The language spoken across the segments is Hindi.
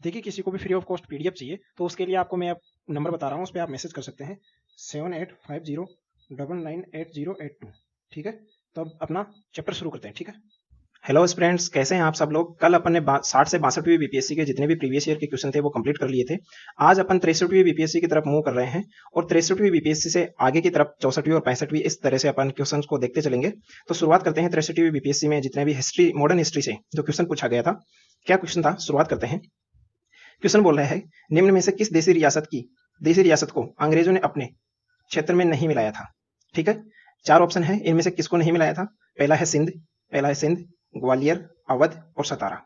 देखिए किसी को भी फ्री ऑफ कॉस्ट पीडीएफ चाहिए तो उसके लिए आपको मैं नंबर बता रहा हूँ, उस पर आप मैसेज कर सकते हैं 7850998082। ठीक है, तो अब अपना चैप्टर शुरू करते हैं। ठीक है, हेलो फ्रेंड्स, कैसे हैं आप सब लोग। कल अपन ने 60 से 62वीं बीपीएससी के जितने भी प्रीवियस ईयर के क्वेश्चन थे वो कंप्लीट कर लिए थे। आज अपन 63वीं बीपीएससी की तरफ मूव कर रहे हैं और 63वीं बीपीएससी से आगे की तरफ 64वीं और 65वीं इस तरह से अपन क्वेश्चंस को देखते चलेंगे। तो शुरुआत करते हैं 63वीं बीपीएससी में जितने भी हिस्ट्री, मॉडर्न हिस्ट्री से जो क्वेश्चन पूछा गया था। क्या क्वेश्चन था, शुरुआत करते हैं। क्वेश्चन बोल रहा है, निम्न में से किस देसी रियासत को अंग्रेजों ने अपने क्षेत्र में नहीं मिलाया था। ठीक है, चार ऑप्शन है, इनमें से किसको नहीं मिलाया था। पहला है सिंध, ग्वालियर, अवध और सतारा।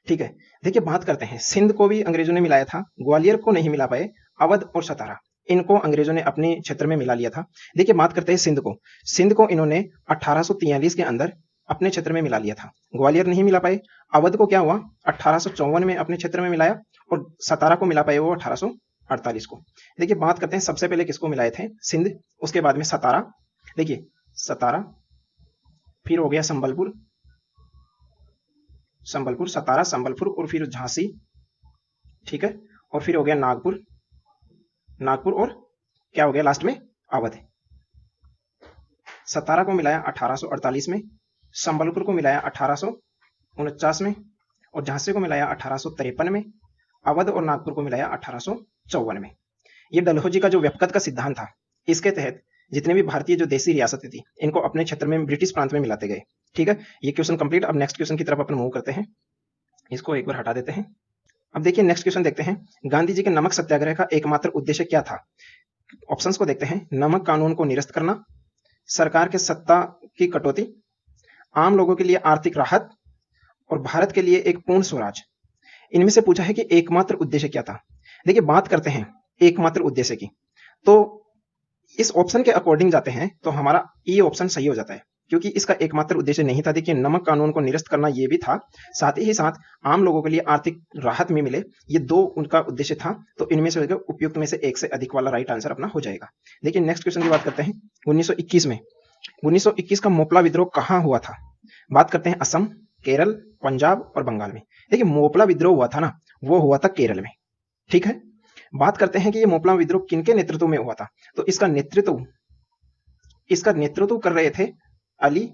ठीक है, देखिए बात करते हैं, सिंध को भी अंग्रेजों ने मिलाया था, ग्वालियर को नहीं मिला पाए, अवध और सतारा इनको अंग्रेजों ने अपने क्षेत्र में मिला लिया था। देखिए बात करते हैं सिंध को इन्होंने 1843 के अंदर अपने क्षेत्र में मिला लिया था। ग्वालियर नहीं मिला पाए। अवध को क्या हुआ, 1854 में अपने क्षेत्र में मिलाया और सतारा को मिला पाए वो 1848 को। देखिए बात करते हैं, सबसे पहले किसको मिलाए थे, सिंध, उसके बाद में सतारा। देखिए सतारा, फिर हो गया सतारा, संबलपुर और फिर झांसी। ठीक है, और फिर हो गया नागपुर और क्या हो गया लास्ट में, अवध। सतारा को मिलाया 1848 में, संबलपुर को मिलाया 1849 में और झांसी को मिलाया 1853 में, अवध और नागपुर को मिलाया 1854 में। ये डलहौजी का जो व्यपकत का सिद्धांत था, इसके तहत जितने भी भारतीय जो देसी रियासतें थी इनको अपने क्षेत्र में ब्रिटिश प्रांत में मिलाते गए। ठीक है, ये क्वेश्चन कंप्लीट। अब नेक्स्ट क्वेश्चन की तरफ अपन मूव करते हैं, इसको एक बार हटा देते हैं। अब देखिए नेक्स्ट क्वेश्चन देखते हैं, गांधी जी के नमक सत्याग्रह का एकमात्र उद्देश्य क्या था। ऑप्शंस को देखते हैं, नमक कानून को निरस्त करना, सरकार के सत्ता की कटौती, आम लोगों के लिए आर्थिक राहत और भारत के लिए एक पूर्ण स्वराज। इनमें से पूछा है कि एकमात्र उद्देश्य क्या था। देखिए बात करते हैं एकमात्र उद्देश्य की, तो इस ऑप्शन के अकॉर्डिंग जाते हैं तो हमारा ये ऑप्शन सही हो जाता है, क्योंकि इसका एकमात्र उद्देश्य नहीं था। देखिए नमक कानून को निरस्त करना ये भी था, साथ ही साथ आम लोगों के लिए आर्थिक राहत में मिले, ये दो उनका उद्देश्य था। तो इनमें से उपयुक्त में से एक से अधिक वाला राइट आंसर अपना हो जाएगा। देखिए नेक्स्ट क्वेश्चन की बात करते हैं, 1921 में 1921 का मोपला विद्रोह कहाँ हुआ था। बात करते हैं असम, केरल, पंजाब और बंगाल में। देखिए मोपला विद्रोह हुआ था ना, वो हुआ था केरल में। ठीक है, बात करते हैं कि ये मोपला विद्रोह किनके नेतृत्व में हुआ था। तो इसका नेतृत्व कर रहे थे अली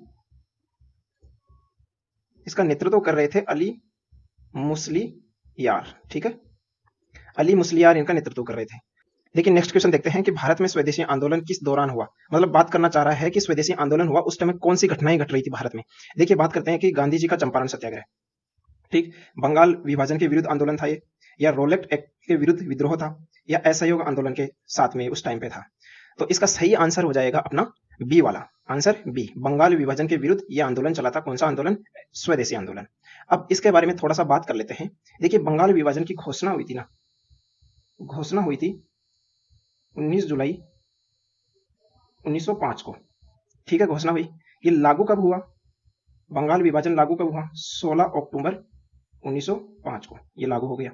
मुस्लियार। ठीक है, अली मुस्लियार इनका नेतृत्व कर रहे थे। लेकिन नेक्स्ट क्वेश्चन देखते हैं कि भारत में स्वदेशी आंदोलन किस दौरान हुआ। मतलब बात करना चाह रहा है कि स्वदेशी आंदोलन हुआ उस टाइम कौन सी घटनाएं घट रही थी भारत में। देखिए बात करते हैं कि गांधी जी का चंपारण सत्याग्रह, ठीक, बंगाल विभाजन के विरुद्ध आंदोलन था ये, या रोलेट एक्ट के विरुद्ध विद्रोह था, या असहयोग आंदोलन के साथ में उस टाइम पे था। तो इसका सही आंसर हो जाएगा अपना बी वाला आंसर, बी, बंगाल विभाजन के विरुद्ध यह आंदोलन चला था। कौन सा आंदोलन, स्वदेशी आंदोलन। अब इसके बारे में थोड़ा सा बात कर लेते हैं। देखिए बंगाल विभाजन की घोषणा हुई थी 19 जुलाई 1905 को। ठीक है, घोषणा हुई। ये लागू कब हुआ, बंगाल विभाजन लागू कब हुआ, 16 अक्टूबर 1905 को ये लागू हो गया।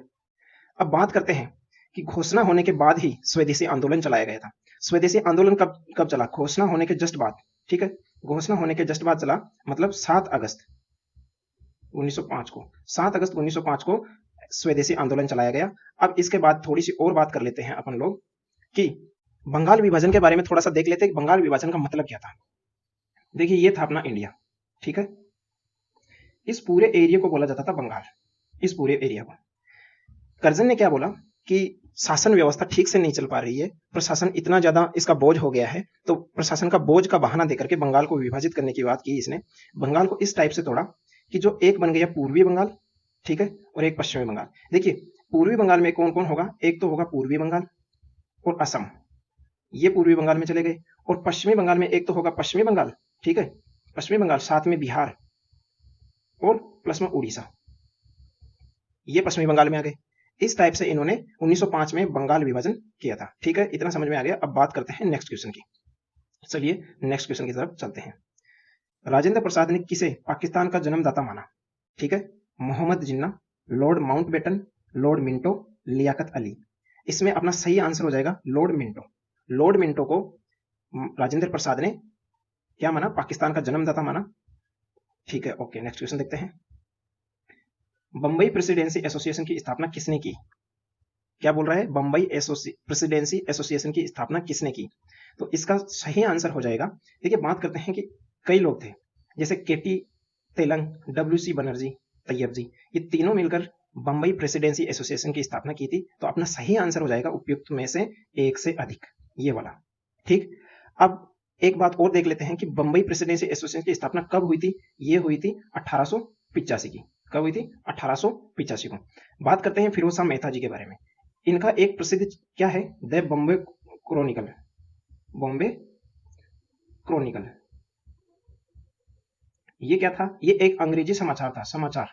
अब बात करते हैं कि घोषणा होने के बाद ही स्वदेशी आंदोलन चलाया गया था। स्वदेशी आंदोलन कब चला, घोषणा होने के जस्ट बाद। ठीक है, घोषणा होने के जस्ट बाद चला, मतलब 7 अगस्त 1905 को, 7 अगस्त 1905 को स्वदेशी आंदोलन चलाया गया। अब इसके बाद थोड़ी सी और बात कर लेते हैं अपन लोग कि बंगाल विभाजन के बारे में थोड़ा सा देख लेते हैं। बंगाल विभाजन का मतलब क्या था। देखिए ये था अपना इंडिया। ठीक है, इस पूरे एरिया को बोला जाता था बंगाल, इस पूरे एरिया को। कर्जन ने क्या बोला कि शासन व्यवस्था ठीक से नहीं चल पा रही है, प्रशासन इतना ज्यादा इसका बोझ हो गया है, तो प्रशासन का बोझ का बहाना देकर के बंगाल को विभाजित करने की बात की इसने। बंगाल को इस टाइप से तोड़ा कि जो एक बन गया पूर्वी बंगाल, ठीक है, और एक पश्चिमी बंगाल। देखिए पूर्वी बंगाल में कौन कौन होगा, एक तो होगा पूर्वी बंगाल और असम, ये पूर्वी बंगाल में चले गए। और पश्चिमी बंगाल में एक तो होगा पश्चिमी बंगाल, ठीक है, पश्चिमी बंगाल, साथ में बिहार और प्लस में उड़ीसा, ये पश्चिमी बंगाल में आ गए। इस टाइप से इन्होंने 1905 में बंगाल विभाजन किया था। ठीक है, इतना समझ में आ गया। अब बात करते हैं नेक्स्ट क्वेश्चन की। चलिए नेक्स्ट क्वेश्चन की तरफ चलते हैं। राजेंद्र प्रसाद ने किसे पाकिस्तान का जन्मदाता माना। ठीक है, Mohammad Jinnah, Lord Mountbatten, Lord Minto, Liaquat Ali. इसमें अपना सही आंसर हो जाएगा लॉर्ड मिंटो। लॉर्ड मिंटो को राजेंद्र प्रसाद ने क्या माना, पाकिस्तान का जन्मदाता माना। ठीक है, ओके, नेक्स्ट क्वेश्चन देखते हैं। बंबई प्रेसिडेंसी एसोसिएशन की स्थापना किसने की? क्या बोल रहा है? बंबई प्रेसिडेंसी एसोसिएशन की स्थापना किसने की? तो इसका सही आंसर हो जाएगा, देखिए बात करते हैं कि कई लोग थे, जैसे केटी तेलंग, डब्ल्यूसी बनर्जी, तैयब जी, ये तीनों मिलकर बंबई प्रेसिडेंसी एसोसिएशन की स्थापना की थी। तो अपना सही आंसर हो जाएगा उपयुक्त में से एक से अधिक, ये वाला। ठीक, अब एक बात और देख लेते हैं कि बंबई प्रेसिडेंसी एसोसिएशन की स्थापना कब हुई थी? ये हुई थी 1885 की। कब हुई थी? 1885 को। बात करते हैं फिरोज शाह मेहता जी के बारे में। इनका एक प्रसिद्ध क्या है? The Bombay Chronicle. Bombay Chronicle, ये क्या था? ये एक अंग्रेजी समाचार था,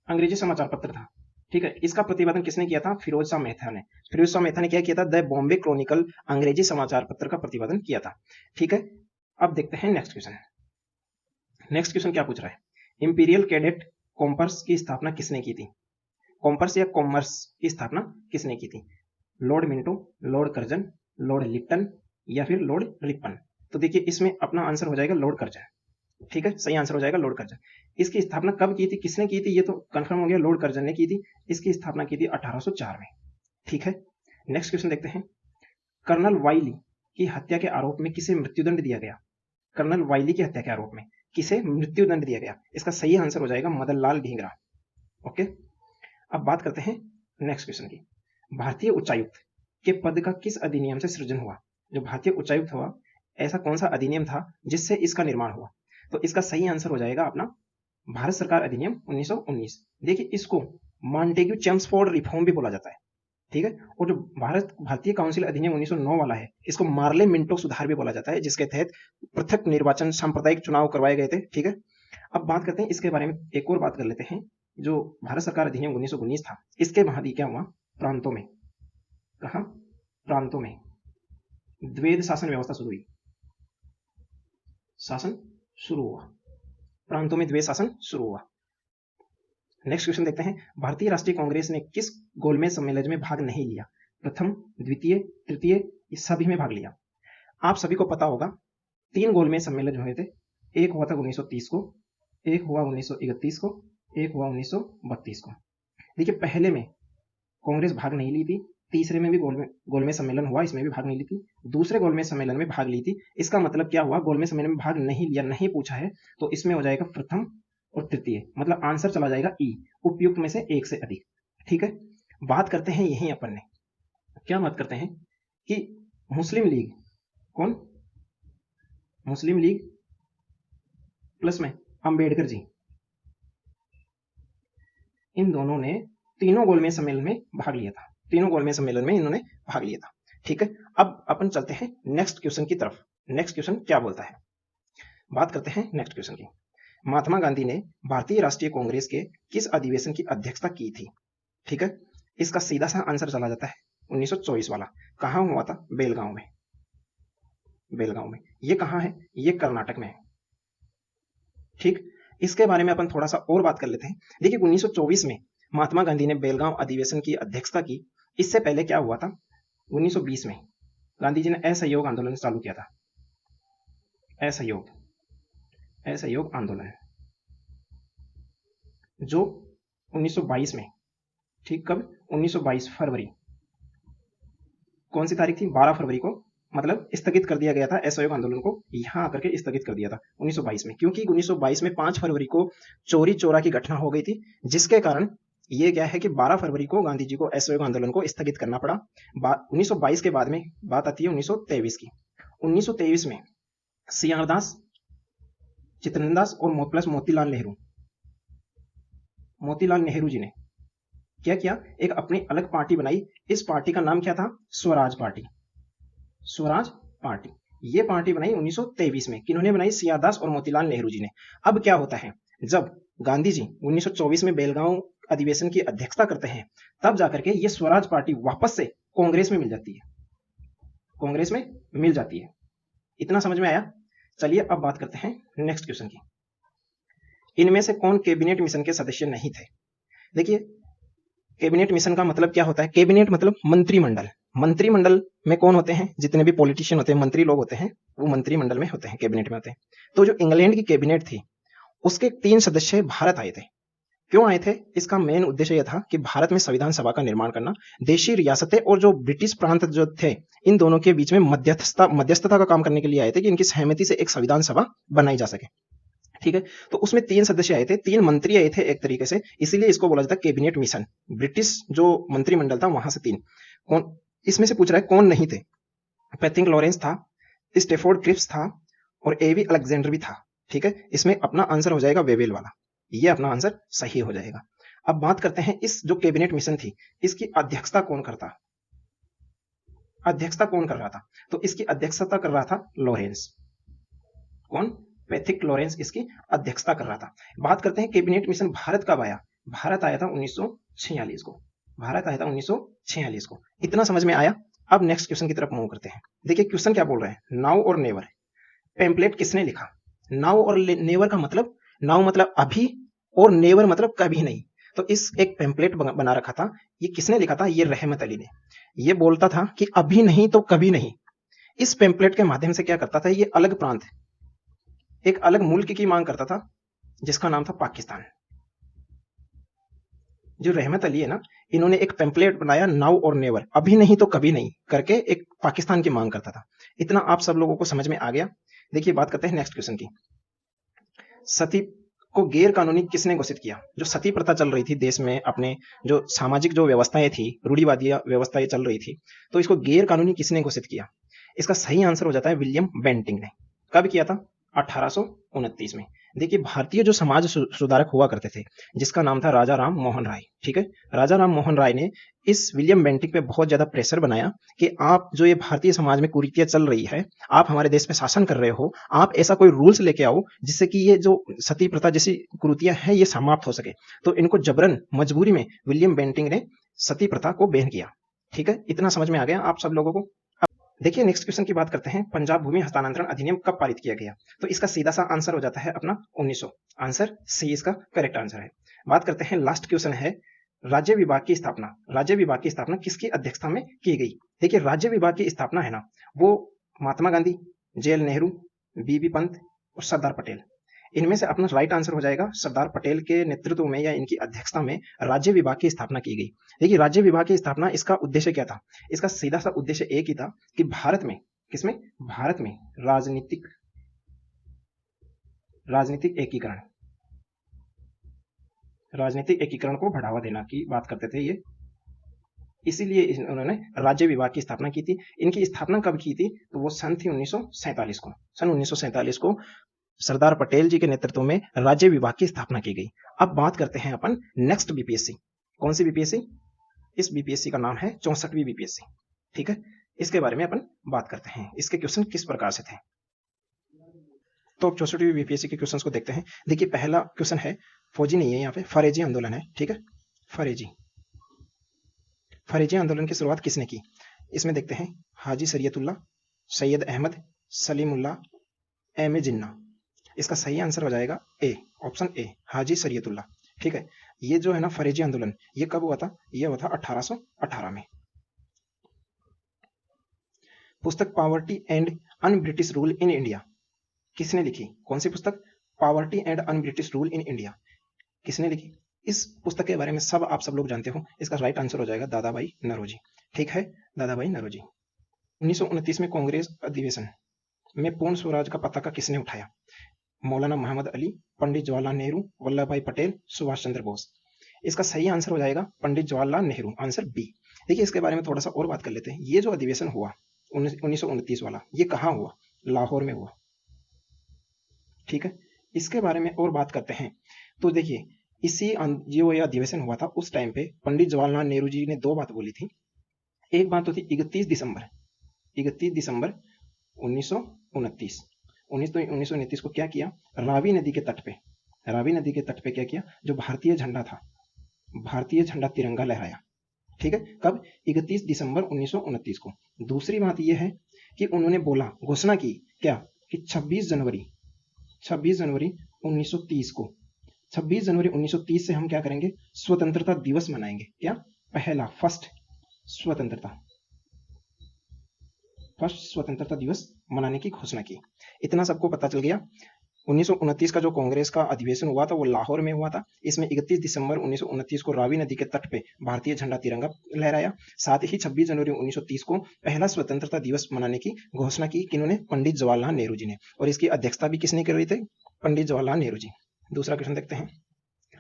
अंग्रेजी समाचार पत्र था। ठीक है, इसका प्रतिपादन किसने किया था? फिरोज शाह मेहता ने। फिरोज शाह मेहता ने क्या किया था? द बॉम्बे क्रॉनिकल अंग्रेजी समाचार पत्र का प्रतिपादन किया था। ठीक है, अब देखते हैं नेक्स्ट क्वेश्चन। नेक्स्ट क्वेश्चन क्या पूछ रहा है? इंपीरियल कैडेट कॉम्पर्स की स्थापना किसने की थी? कॉम्पर्स या कॉमर्स की स्थापना किसने की थी? Lord Minto, Lord Curzon, Lord Lipton या फिर लॉर्ड रिपन? तो देखिए इसमें अपना आंसर हो जाएगा लॉर्ड कर्जन। ठीक है, सही आंसर हो जाएगा लॉर्ड कर्जन। इसकी स्थापना कब की थी, किसने की थी? ये तो कंफर्म हो गया, लॉर्ड कर्जन ने की थी। इसकी स्थापना की थी 1804 में। ठीक है, नेक्स्ट क्वेश्चन देखते हैं। कर्नल वाइली की हत्या के आरोप में किसे मृत्युदंड दिया गया? कर्नल वाइली की हत्या के आरोप में किसे मृत्युदंड दिया गया? इसका सही आंसर हो जाएगा मदन लाल ढींगरा। ओके, अब बात करते हैं नेक्स्ट क्वेश्चन की। भारतीय उच्चायुक्त के पद का किस अधिनियम से सृजन हुआ? जो भारतीय उच्चायुक्त हुआ, ऐसा कौन सा अधिनियम था जिससे इसका निर्माण हुआ? तो इसका सही आंसर हो जाएगा अपना भारत सरकार अधिनियम 1919। देखिए इसको मॉन्टेग्यू चेम्सफोर्ड रिफॉर्म भी बोला जाता है। ठीक है, और जो भारतीय काउंसिल अधिनियम 1909 वाला है, इसको मार्ले मिंटो सुधार भी बोला जाता है, जिसके तहत पृथक निर्वाचन सांप्रदायिक चुनाव करवाए गए थे। ठीक है, अब बात करते हैं इसके बारे में, एक और बात कर लेते हैं। जो भारत सरकार अधिनियम 1919 था, इसके बाद ही क्या हुआ? प्रांतों में, कहा? प्रांतों में द्वैध शासन व्यवस्था शुरू हुई। शासन शुरू हुआ, प्रांतों में द्वैध शासन शुरू हुआ। नेक्स्ट क्वेश्चन देखते हैं। भारतीय राष्ट्रीय कांग्रेस ने किस गोलमेज सम्मेलन में भाग नहीं लिया? प्रथम, द्वितीय, तृतीय, इस सभी में भाग लिया। आप सभी को पता होगा 3 गोलमेज सम्मेलन हुए थे। एक हुआ था 1930 को, एक हुआ 1931 को, एक हुआ 1932 को। देखिए पहले में कांग्रेस भाग नहीं ली थी, तीसरे में भी गोलमेज सम्मेलन हुआ, इसमें भी भाग नहीं ली थी, दूसरे गोलमेज सम्मेलन में भाग ली थी। इसका मतलब क्या हुआ? गोलमेज सम्मेलन में भाग नहीं लिया, नहीं पूछा है, तो इसमें हो जाएगा प्रथम और तृतीय, मतलब आंसर चला जाएगा ई, उपयुक्त में से एक से अधिक। ठीक है, बात करते हैं यही अपन ने क्या बात करते हैं कि मुस्लिम लीग, कौन? मुस्लिम लीग प्लस में अंबेडकर जी, इन दोनों ने तीनों गोलमेज सम्मेलन में भाग लिया था। तीनों गोलमेज सम्मेलन में इन्होंने भाग लिया था। ठीक है, अब अपन चलते हैं नेक्स्ट क्वेश्चन की तरफ। नेक्स्ट क्वेश्चन क्या बोलता है? बात करते हैं नेक्स्ट क्वेश्चन की। महात्मा गांधी ने भारतीय राष्ट्रीय कांग्रेस के किस अधिवेशन की अध्यक्षता की थी? ठीक है, इसका सीधा सा आंसर चला जाता है 1924 वाला। कहां हुआ था? बेलगांव में। बेलगांव में, ये कहां है? ये कर्नाटक में है। ठीक, इसके बारे में अपन थोड़ा सा और बात कर लेते हैं। देखिए 1924 में महात्मा गांधी ने बेलगांव अधिवेशन की अध्यक्षता की। इससे पहले क्या हुआ था? 1920 में गांधी जी ने असहयोग आंदोलन चालू किया था। असहयोग आंदोलन, जो 1922 में, ठीक कब? 1922 फरवरी, कौन सी तारीख थी? 12 फरवरी को, मतलब स्थगित कर दिया गया था असहयोग आंदोलन को, यहां आकर के स्थगित कर दिया था 1922 में, क्योंकि 1922 में 5 फरवरी को चोरी चोरा की घटना हो गई थी, जिसके कारण ये क्या है कि 12 फरवरी को गांधी जी को असहयोग आंदोलन को स्थगित करना पड़ा। 1922 के बाद में बात आती है 1923 की। 1923 में सियारदास, चित्तरंदास और प्लस मोतीलाल नेहरू जी ने क्या किया? एक अपनी अलग पार्टी बनाई। इस पार्टी का नाम क्या था? स्वराज पार्टी। स्वराज पार्टी, ये पार्टी बनाई 1923 में। किन्होंने बनाई? सियारदास और मोतीलाल नेहरू जी ने। अब क्या होता है, जब गांधी जी 1924 में बेलगांव अधिवेशन की अध्यक्षता करते हैं, तब जाकर के ये स्वराज पार्टी वापस से कांग्रेस में मिल जाती है। कांग्रेस में मिल जाती है। इतना समझ में आया? चलिए अब बात करते हैं नेक्स्ट क्वेश्चन की। इनमें से कौन कैबिनेट मिशन के सदस्य नहीं थे? देखिए कैबिनेट मिशन का मतलब क्या होता है? कैबिनेट मतलब मंत्रिमंडल। मंत्रिमंडल में कौन होते हैं? जितने भी पॉलिटिशियन होते हैं, मंत्री लोग होते हैं, वो मंत्रिमंडल में होते हैं, कैबिनेट में होते हैं। तो जो इंग्लैंड की कैबिनेट थी, उसके 3 सदस्य भारत आए थे। क्यों आए थे? इसका मेन उद्देश्य यह था कि भारत में संविधान सभा का निर्माण करना, देशी रियासतें और जो ब्रिटिश प्रांत जो थे, इन दोनों के बीच में मध्यस्थता का काम करने के लिए आए थे कि इनकी सहमति से एक संविधान सभा बनाई जा सके। ठीक है, तो उसमें 3 सदस्य आए थे, 3 मंत्री आए थे एक तरीके से, इसीलिए इसको बोला जाता है कैबिनेट मिशन। ब्रिटिश जो मंत्रिमंडल था वहां से 3 कौन, इसमें से पूछ रहा है कौन नहीं थे? पैथिंग लॉरेंस था, स्टेफोर्ड क्रिप्स था और एवी अलेक्जेंडर भी था। ठीक है, इसमें अपना आंसर हो जाएगा वेवेल वाला, ये अपना आंसर सही हो जाएगा। अब बात करते हैं इस जो कैबिनेट मिशन थी, इसकी अध्यक्षता कौन करता? अध्यक्षता कौन कर रहा था? तो इसकी अध्यक्षता कर रहा था लॉरेंस। कौन? पैथिक लॉरेंस इसकी अध्यक्षता कर रहा था। बात करते हैं कैबिनेट मिशन भारत कब आया? भारत आया था 1946 को। भारत आया था 1946 को। इतना समझ में आया? अब नेक्स्ट क्वेश्चन की तरफ मूव करते हैं। देखिए क्वेश्चन क्या बोल रहे हैं, नाउ और नेवर। पेम्पलेट किसने लिखा? नाउ और नेवर का मतलब, नाउ मतलब अभी और नेवर मतलब कभी नहीं। तो इस एक पेम्पलेट बना रखा था, ये किसने लिखा था? ये रहमत अली ने। ये बोलता था कि अभी नहीं तो कभी नहीं। इस पेम्पलेट के माध्यम से क्या करता था, ये अलग प्रांत, एक अलग मुल्क की मांग करता था जिसका नाम था पाकिस्तान। जो रहमत अली है ना, इन्होंने एक पेम्पलेट बनाया नाउ और नेवर, अभी नहीं तो कभी नहीं करके, एक पाकिस्तान की मांग करता था। इतना आप सब लोगों को समझ में आ गया। देखिए बात करते हैं नेक्स्ट क्वेश्चन की। सती को गैर कानूनी किसने घोषित किया? जो सती प्रथा चल रही थी देश में, अपने जो सामाजिक जो व्यवस्थाएं थी, रूढ़िवादी व्यवस्थाएं चल रही थी, तो इसको गैर कानूनी किसने घोषित किया? इसका सही आंसर हो जाता है विलियम बेंटिंक ने। कब किया था? 1829 में। देखिए भारतीय जो समाज सुधारक हुआ करते थे, जिसका नाम था राजा राम मोहन राय। ठीक है, राजा राम मोहन राय ने इस विलियम बेंटिक पे बहुत ज्यादा प्रेशर बनाया कि आप जो ये भारतीय समाज में कुरीतियां चल रही है, आप हमारे देश में शासन कर रहे हो, आप ऐसा कोई रूल्स लेके आओ जिससे कि ये जो सती प्रथा जैसी कुरीतियां हैं ये समाप्त हो सके। तो इनको जबरन मजबूरी में विलियम बेंटिक ने सती प्रथा को बैन किया। ठीक है, इतना समझ में आ गया आप सब लोगों को? देखिए नेक्स्ट क्वेश्चन की बात करते हैं, पंजाब भूमि हस्तांतरण अधिनियम कब पारित किया गया? तो इसका सीधा सा आंसर हो जाता है अपना 1900। आंसर सी इसका करेक्ट आंसर है। बात करते हैं, लास्ट क्वेश्चन है, राज्य विभाग की स्थापना। राज्य विभाग की स्थापना किसकी अध्यक्षता में की गई? देखिए राज्य विभाग की स्थापना है ना, वो महात्मा गांधी, जेएल नेहरू, बीबी पंत और सरदार पटेल, इनमें से अपना राइट आंसर हो जाएगा सरदार पटेल के नेतृत्व में या इनकी अध्यक्षता में राज्य विभाग की स्थापना की गई। देखिए राज्य विभाग की स्थापना, इसका उद्देश्य क्या था? इसका सीधा सा उद्देश्य एक ही था कि भारत में, किसमें? भारत में राजनीतिक एकीकरण, राजनीतिक एकीकरण को बढ़ावा देना की बात करते थे ये, इसीलिए उन्होंने राज्य विभाग की स्थापना की थी। इनकी स्थापना कब की थी? तो वो सन थी 1947 को। सन 1947 को सरदार पटेल जी के नेतृत्व में राज्य विभाग की स्थापना की गई। अब बात करते हैं अपन नेक्स्ट बीपीएससी। कौन सी बीपीएससी? इस बीपीएससी का नाम है 64वीं बीपीएससी। ठीक है, इसके बारे में अपन बात करते हैं, इसके क्वेश्चन किस प्रकार से थे। तो अब 64वीं बीपीएससी के क्वेश्चन को देखते हैं। देखिए पहला क्वेश्चन है, फौजी नहीं है यहाँ पे, फरेजी आंदोलन है। ठीक है, फरेजी आंदोलन की शुरुआत किसने की? इसमें देखते हैं, हाजी शरीयतुल्लाह, सैयद अहमद, सलीमुल्लाह, एम ए जिन्ना। इसका सही आंसर हो जाएगा ए, ऑप्शन ए, हाजी शरीयतुल्लाह। ठीक है, ये जो है ना फरेजी आंदोलन, ये कब हुआ था? ये हुआ था 1818 में। पुस्तक poverty and un British rule in India किसने लिखी? कौन सी पुस्तक? Poverty and un British rule in India, किसने लिखी? इस पुस्तक के बारे में सब आप सब लोग जानते हो। इसका राइट आंसर हो जाएगा दादा भाई नौरोजी। ठीक है, दादा भाई नौरोजी। 1929 में कांग्रेस अधिवेशन में पूर्ण स्वराज का पताका किसने उठाया? मौलाना मोहम्मद अली, पंडित जवाहरलाल नेहरू, वल्लभ भाई पटेल, सुभाष चंद्र बोस। इसका सही आंसर हो जाएगा पंडित जवाहरलाल नेहरू, आंसर बी। देखिए इसके बारे में थोड़ा सा और बात कर लेते हैं। ये जो अधिवेशन हुआ 1929 वाला, ये कहाँ हुआ? लाहौर में हुआ। ठीक है, इसके बारे में और बात करते हैं। तो देखिए जो ये अधिवेशन हुआ था, उस टाइम पे पंडित जवाहरलाल नेहरू जी ने दो बात बोली थी। एक बात तो थी 31 दिसंबर 1929 को क्या किया? रावी नदी के तट पे क्या किया? जो भारतीय झंडा था, भारतीय झंडा तिरंगा लहराया। ठीक है, कब? 31 दिसंबर 1929 को। दूसरी बात यह है कि उन्होंने बोला, घोषणा की क्या? कि 26 जनवरी 1930 को, 26 जनवरी 1930 से हम क्या करेंगे? स्वतंत्रता दिवस मनाएंगे। क्या? पहला फर्स्ट स्वतंत्रता दिवस मनाने की घोषणा की। इतना सबको पता चल गया। 1929 का जो कांग्रेस का अधिवेशन हुआ था वो लाहौर में हुआ था। इसमें 31 दिसंबर 1929 को रावी नदी के तट पे भारतीय झंडा तिरंगा लहराया। साथ ही 26 जनवरी 1930 को पहला स्वतंत्रता दिवस मनाने की घोषणा की किन्होंने, पंडित जवाहरलाल नेहरू जी ने। और इसकी अध्यक्षता भी किसने कर रही थी? पंडित जवाहरलाल नेहरू जी। दूसरा क्वेश्चन देखते हैं,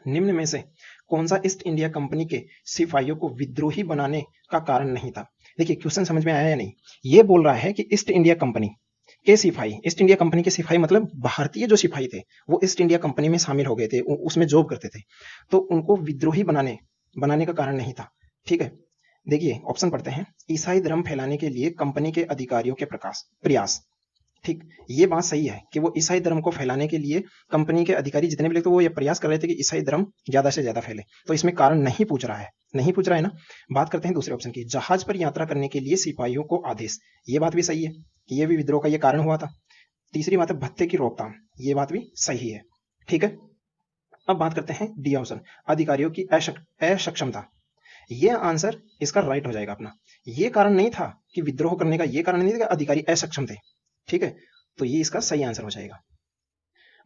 निम्न में से कौन सा ईस्ट इंडिया कंपनी के सिपाहियों को विद्रोही बनाने का कारण नहीं था? देखिए क्वेश्चन समझ में आया या नहीं। ये बोल रहा है कि ईस्ट इंडिया कंपनी के सिपाही, ईस्ट इंडिया कंपनी के सिपाही मतलब भारतीय जो सिपाही थे वो ईस्ट इंडिया कंपनी में शामिल हो गए थे, उसमें जॉब करते थे, तो उनको विद्रोही बनाने का कारण नहीं था। ठीक है, देखिए ऑप्शन पढ़ते हैं। ईसाई धर्म फैलाने के लिए कंपनी के अधिकारियों के प्रयास। ठीक, ये बात सही है कि वो ईसाई धर्म को फैलाने के लिए कंपनी के अधिकारी जितने भी लोग थे वो ये प्रयास कर रहे थे कि ईसाई धर्म ज्यादा से ज्यादा फैले, तो इसमें कारण नहीं पूछ रहा है, नहीं पूछ रहा है ना। बात करते हैं दूसरे ऑप्शन की, जहाज पर यात्रा करने के लिए सिपाहियों को आदेश। ये बात भी सही है कि ये भी विद्रोह का ये कारण हुआ था। तीसरी बात है भत्ते की रोकथाम, ये बात भी सही है। ठीक है, अब बात करते हैं डी ऑप्शन, अधिकारियों की असक्षमता। ये आंसर इसका राइट हो जाएगा अपना। ये कारण नहीं था कि विद्रोह करने का, ये कारण नहीं था कि अधिकारी असक्षम थे। ठीक है, तो ये इसका सही आंसर हो जाएगा।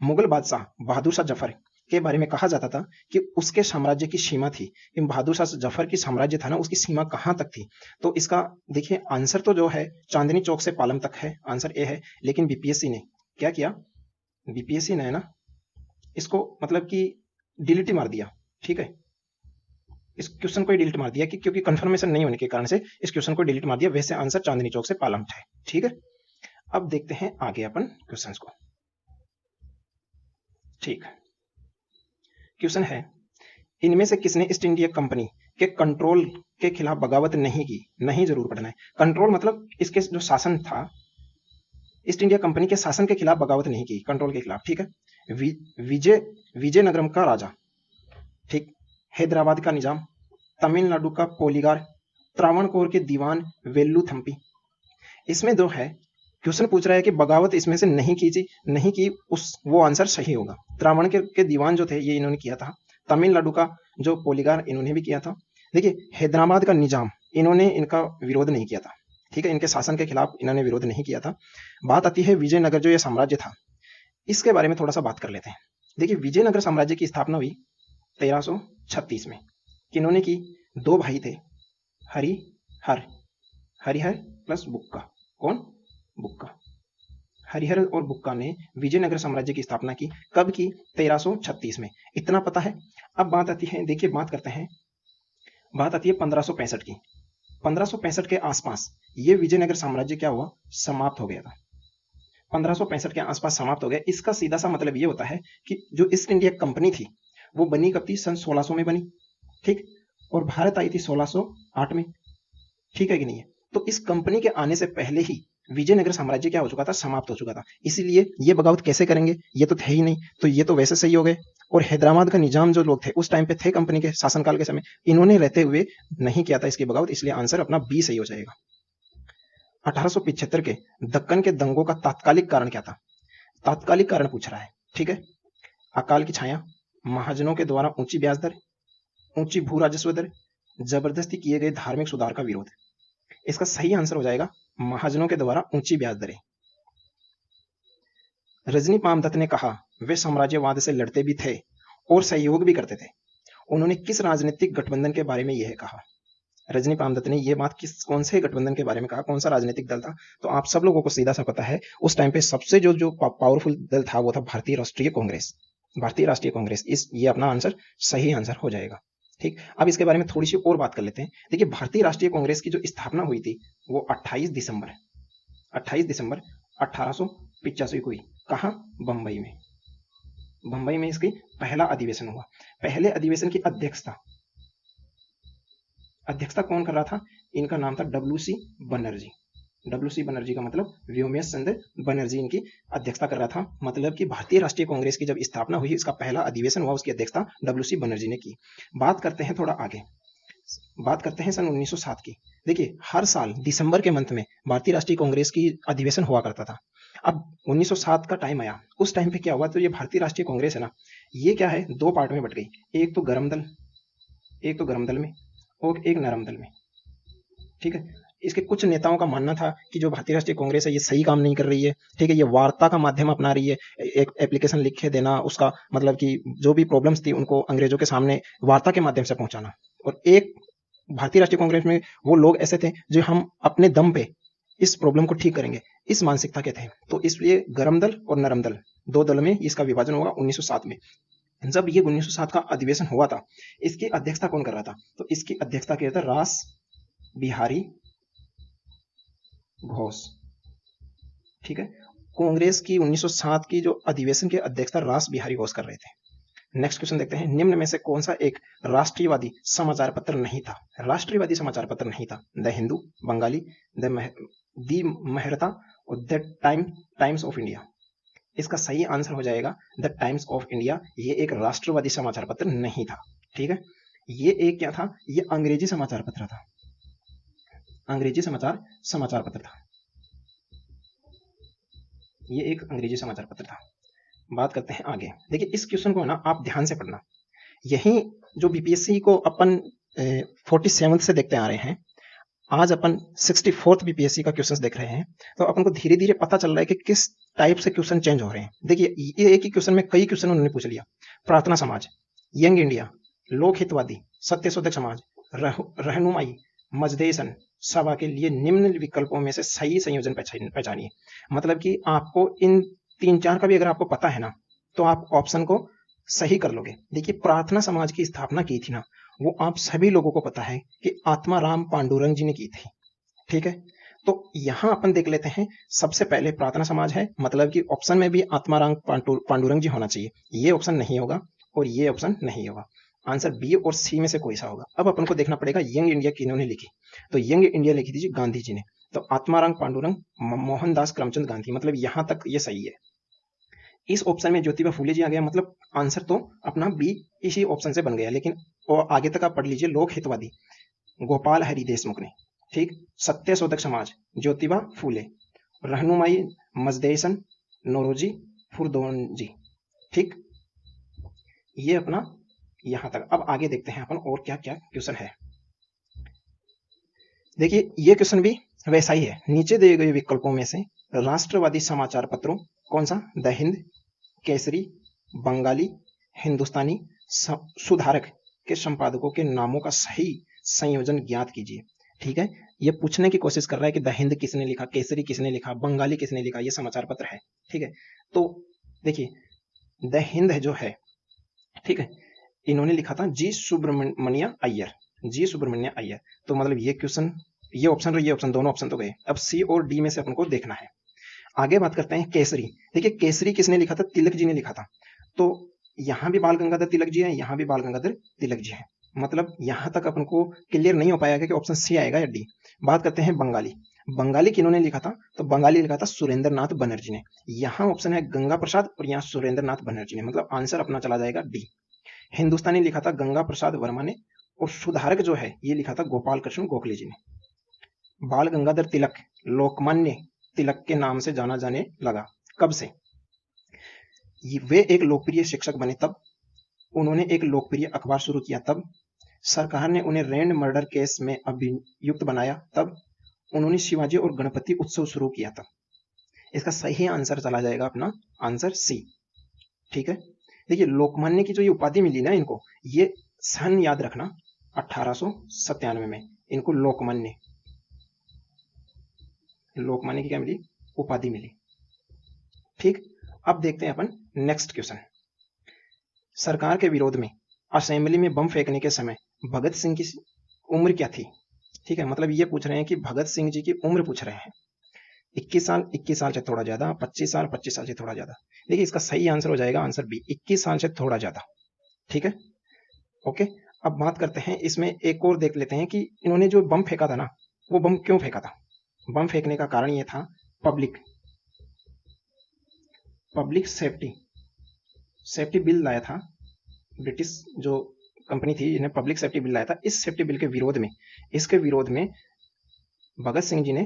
मुगल बादशाह बहादुर शाह जफर के बारे में कहा जाता था कि उसके साम्राज्य की सीमा थी, कि बहादुर शाह जफर की साम्राज्य था ना, उसकी सीमा कहां तक थी? तो इसका देखिए आंसर तो जो है चांदनी चौक से पालम तक है, आंसर ए है। लेकिन बीपीएससी ने क्या किया? बीपीएससी ने ना इसको मतलब कि डिलीट मार दिया। ठीक है, इस क्वेश्चन को डिलीट मार दिया कि क्योंकि कंफर्मेशन नहीं होने के कारण से इस क्वेश्चन को डिलीट मार दिया। वैसे आंसर चांदनी चौक से पालम है। ठीक है, अब देखते हैं आगे अपन क्वेश्चंस को। ठीक, क्वेश्चन है, इनमें से किसने ईस्ट इंडिया कंपनी के कंट्रोल के खिलाफ बगावत नहीं की? नहीं जरूर पढ़ना है। कंट्रोल मतलब इसके जो शासन था, ईस्ट इंडिया कंपनी के शासन के खिलाफ बगावत नहीं की, कंट्रोल के खिलाफ। ठीक है, विजयनगरम का राजा, ठीक, हैदराबाद का निजाम, तमिलनाडु का पोलीगार, त्रावणकोर के दीवान वेल्लू थम्पी। इसमें जो है क्वेश्चन पूछ रहा है कि बगावत इसमें से नहीं की थी, नहीं की, उस वो आंसर सही होगा। त्रावण के दीवान जो थे ये इन्होंने किया था। तमिलनाडु का जो पोलीगार इन्होंने भी किया था। देखिए हैदराबाद का निजाम इन्होंने इनका विरोध नहीं किया था। ठीक है, इनके शासन के खिलाफ इन्होंने विरोध नहीं किया था। बात आती है विजयनगर जो ये साम्राज्य था, इसके बारे में थोड़ा सा बात कर लेते हैं। देखिए विजयनगर साम्राज्य की स्थापना हुई 1336 में। किन्होंने की? दो भाई थे, हरिहर, हरिहर प्लस बुक्का। कौन? बुक्का। हरिहर और बुक्का ने विजयनगर साम्राज्य की स्थापना की। कब की? 1336 में, इतना पता है। अब बात आती है, देखिए बात करते हैं, बात आती है 1565 की। 1565 के आसपास ये विजयनगर साम्राज्य क्या हुआ? समाप्त हो गया था। 1565 के आसपास समाप्त हो गया। इसका सीधा सा मतलब ये होता है कि जो ईस्ट इंडिया कंपनी थी वो बनी कब थी? सन 1600 में बनी। ठीक, और भारत आई थी 1608 में। ठीक है कि नहीं है? तो इस कंपनी के आने से पहले ही विजयनगर साम्राज्य क्या हो चुका था? समाप्त हो चुका था। इसीलिए ये बगावत कैसे करेंगे? ये तो थे ही नहीं, तो ये तो वैसे सही हो गए। और हैदराबाद का निजाम जो लोग थे उस टाइम पे थे कंपनी के शासनकाल के समय, इन्होंने रहते हुए नहीं किया था इसकी बगावत, इसलिए आंसर अपना बी सही हो जाएगा। 1875 के दक्कन के दंगों का तात्कालिक कारण क्या था? तात्कालिक कारण पूछ रहा है। ठीक है, अकाल की छाया, महाजनों के द्वारा ऊंची ब्याज दर, ऊंची भू राजस्व दर, जबरदस्ती किए गए धार्मिक सुधार का विरोध। इसका सही आंसर हो जाएगा महाजनों के द्वारा ऊंची ब्याज दरें। रजनी पामदत्त ने कहा वे साम्राज्यवाद से लड़ते भी थे और सहयोग भी करते थे। उन्होंने किस राजनीतिक गठबंधन के बारे में यह कहा? रजनी पामदत्त ने यह बात कौन से गठबंधन के बारे में कहा? कौन सा राजनीतिक दल था? तो आप सब लोगों को सीधा सा पता है, उस टाइम पे सबसे जो पावरफुल दल था वो था भारतीय राष्ट्रीय कांग्रेस। भारतीय राष्ट्रीय कांग्रेस, ये अपना आंसर सही आंसर हो जाएगा। ठीक, अब इसके बारे में थोड़ी सी और बात कर लेते हैं। देखिए भारतीय राष्ट्रीय कांग्रेस की जो स्थापना हुई थी वो 28 दिसंबर 1885 को हुई। कहाँ? बंबई में। बंबई में इसकी पहला अधिवेशन हुआ। पहले अधिवेशन की अध्यक्षता कौन कर रहा था? इनका नाम था W C Banerjee. W C Banerjee का मतलब व्योमेश चंद्र बनर्जी इनकी अध्यक्षता कर रहा था। मतलब कि भारतीय राष्ट्रीय कांग्रेस की जब स्थापना हुई, इसका पहला अधिवेशन हुआ, उसकी अध्यक्षता डब्ल्यू सी बनर्जी ने की। बात करते हैं थोड़ा आगे, बात करते हैं सन 1907 की। देखिए हर साल दिसंबर के मंथ में भारतीय राष्ट्रीय कांग्रेस की अधिवेशन हुआ करता था। अब 1907 का टाइम आया, उस टाइम पे क्या हुआ? तो ये भारतीय राष्ट्रीय कांग्रेस है ना, ये क्या है, दो पार्ट में बट गई। एक तो गर्म दल में और एक नरम दल में। ठीक है, इसके कुछ नेताओं का मानना था कि जो भारतीय राष्ट्रीय कांग्रेस है ये सही काम नहीं कर रही है, ठीक है, ये वार्ता का माध्यम अपना रही है, एक एप्लीकेशन लिख के देना, उसका मतलब कि जो भी प्रॉब्लम्स थी उनको अंग्रेजों के सामने वार्ता के माध्यम से पहुंचाना। और एक भारतीय राष्ट्रीय कांग्रेस में वो लोग ऐसे थे जो हम अपने दम पे इस प्रॉब्लम को ठीक करेंगे, इस मानसिकता के थे। तो इसलिए गरम दल और नरम दल, दो दल में इसका विभाजन होगा 1907 में। जब ये 1907 का अधिवेशन हुआ था, इसकी अध्यक्षता कौन कर रहा था? तो इसकी अध्यक्षता किया था रास बिहारी घोष, ठीक है। कांग्रेस की 1907 की जो अधिवेशन की अध्यक्षता रास बिहारी घोष कर रहे थे। नेक्स्ट क्वेश्चन देखते हैं, निम्न में से कौन सा एक राष्ट्रीयवादी समाचार पत्र नहीं था? राष्ट्रीयवादी समाचार पत्र नहीं था। द हिंदू, बंगाली, दी मेहरता और द टाइम्स ऑफ इंडिया। इसका सही आंसर हो जाएगा द टाइम्स ऑफ इंडिया। ये एक राष्ट्रवादी समाचार पत्र नहीं था, ठीक है। ये एक क्या था? ये अंग्रेजी समाचार पत्र था, अंग्रेजी समाचार पत्र था। ये एक अंग्रेजी समाचार पत्र था। बात करते हैं आगे। देखिए इस क्वेश्चन को ना आप ध्यान से पढ़ना। यही जो बीपीएससी को अपन 47 से देखते आ रहे हैं, आज अपन 64th बीपीएससी का क्वेश्चंस देख रहे हैं, तो अपन को धीरे धीरे पता चल रहा है कि किस टाइप से क्वेश्चन चेंज हो रहे हैं। देखिए ये एक ही क्वेश्चन में कई क्वेश्चन उन्होंने पूछ लिया। प्रार्थना समाज, यंग इंडिया, लोक हितवादी, सत्यशोधक समाज, रहनुमाई, मजदेसन सभा के लिए निम्न विकल्पों में से सही संयोजन पहचानिए। मतलब कि आपको इन 3-4 का भी अगर आपको पता है ना, तो आप ऑप्शन को सही कर लोगे। देखिए प्रार्थना समाज की स्थापना की थी ना, वो आप सभी लोगों को पता है कि आत्माराम पांडुरंग जी ने की थी, ठीक है। तो यहां अपन देख लेते हैं, सबसे पहले प्रार्थना समाज है, मतलब कि ऑप्शन में भी आत्माराम पांडुरंग जी होना चाहिए। ये ऑप्शन नहीं होगा और ये ऑप्शन नहीं होगा। आंसर बी और सी में से कोई सा होगा। अब अपन को देखना पड़ेगा यंग इंडिया किन्होंने लिखी। तो यंग इंडिया लिखी थी गांधी जी ने। तो आत्माराम पांडुरंग, मोहनदास करमचंद गांधी, मतलब यहां तक ये सही है। इस ऑप्शन में ज्योतिबा फूले जी आ गया, मतलब आंसर तो अपना बी इसी ऑप्शन से बन गया। लेकिन और आगे तक आप पढ़ लीजिए, लोक हितवादी गोपाल हरि देशमुख ने, ठीक। सत्यशोधक समाज ज्योतिबा फूले, रहनुमाई मजदेसन नौरोजी फुरदौनजी, ठीक। ये अपना यहां तक। अब आगे देखते हैं अपन और क्या क्या क्वेश्चन है। देखिए ये क्वेश्चन भी वैसा ही है। नीचे दिए गए विकल्पों में से राष्ट्रवादी समाचार पत्रों कौन सा? द हिंद, केसरी, बंगाली, हिंदुस्तानी सुधारक के संपादकों के नामों का सही संयोजन ज्ञात कीजिए, ठीक है। ये पूछने की कोशिश कर रहा है कि द हिंद किसने लिखा, केसरी किसने लिखा, बंगाली किसने लिखा, ये समाचार पत्र है, ठीक है। तो देखिए द हिंद जो है, ठीक है, इन्होंने लिखा था जी सुब्रमण्य अय्यर, जी सुब्रमण्य अय्यर। तो मतलब ये क्वेश्चन, ये ऑप्शन और ये ऑप्शन, दोनों ऑप्शन तो गए। अब सी और डी में से अपन को देखना है। आगे बात करते हैं केसरी। देखिए केसरी किसने लिखा था? तिलक जी ने लिखा था। तो यहां भी बाल गंगाधर तिलक जी है, यहां भी बाल गंगाधर तिलक जी है। मतलब यहां तक अपन को क्लियर नहीं हो पाया कि ऑप्शन सी आएगा या डी। बात करते हैं बंगाली। बंगाली किन्होंने लिखा था? तो बंगाली लिखा था सुरेंद्र नाथ बनर्जी ने। यहाँ ऑप्शन है गंगा प्रसाद और यहाँ सुरेंद्र नाथ बनर्जी ने, मतलब आंसर अपना चला जाएगा डी। हिंदुस्तानी लिखा था गंगा प्रसाद वर्मा ने, और सुधारक जो है ये लिखा था गोपाल कृष्ण गोखले जी ने। बाल गंगाधर तिलक लोकमान्य तिलक के नाम से जाना जाने लगा कब से? वे एक लोकप्रिय शिक्षक बने तब, उन्होंने एक लोकप्रिय अखबार शुरू किया तब, सरकार ने उन्हें रैंड मर्डर केस में अभियुक्त बनाया तब, उन्होंने शिवाजी और गणपति उत्सव शुरू किया तब। इसका सही आंसर चला जाएगा अपना आंसर सी, ठीक है। देखिए लोकमान्य की जो ये उपाधि मिली ना इनको, ये सन याद रखना 1897 में इनको लोकमान्य की क्या मिली? उपाधि मिली, ठीक। अब देखते हैं अपन नेक्स्ट क्वेश्चन। सरकार के विरोध में असेंबली में बम फेंकने के समय भगत सिंह की उम्र क्या थी? ठीक है, मतलब ये पूछ रहे हैं कि भगत सिंह जी की उम्र पूछ रहे हैं। 21 साल से थोड़ा ज्यादा, 25 साल से थोड़ा ज्यादा। देखिए इसका सही आंसर हो जाएगा आंसर बी, 21 साल से थोड़ा ज्यादा, ठीक है। ओके, अब बात करते हैं इसमें एक और देख लेते हैं कि इन्होंने जो बम फेंका था ना, वो बम क्यों फेंका था? बम फेंकने का कारण ये था पब्लिक सेफ्टी बिल लाया था। ब्रिटिश जो कंपनी थी इन्हें पब्लिक सेफ्टी बिल लाया था। इस सेफ्टी बिल के विरोध में, इसके विरोध में भगत सिंह जी ने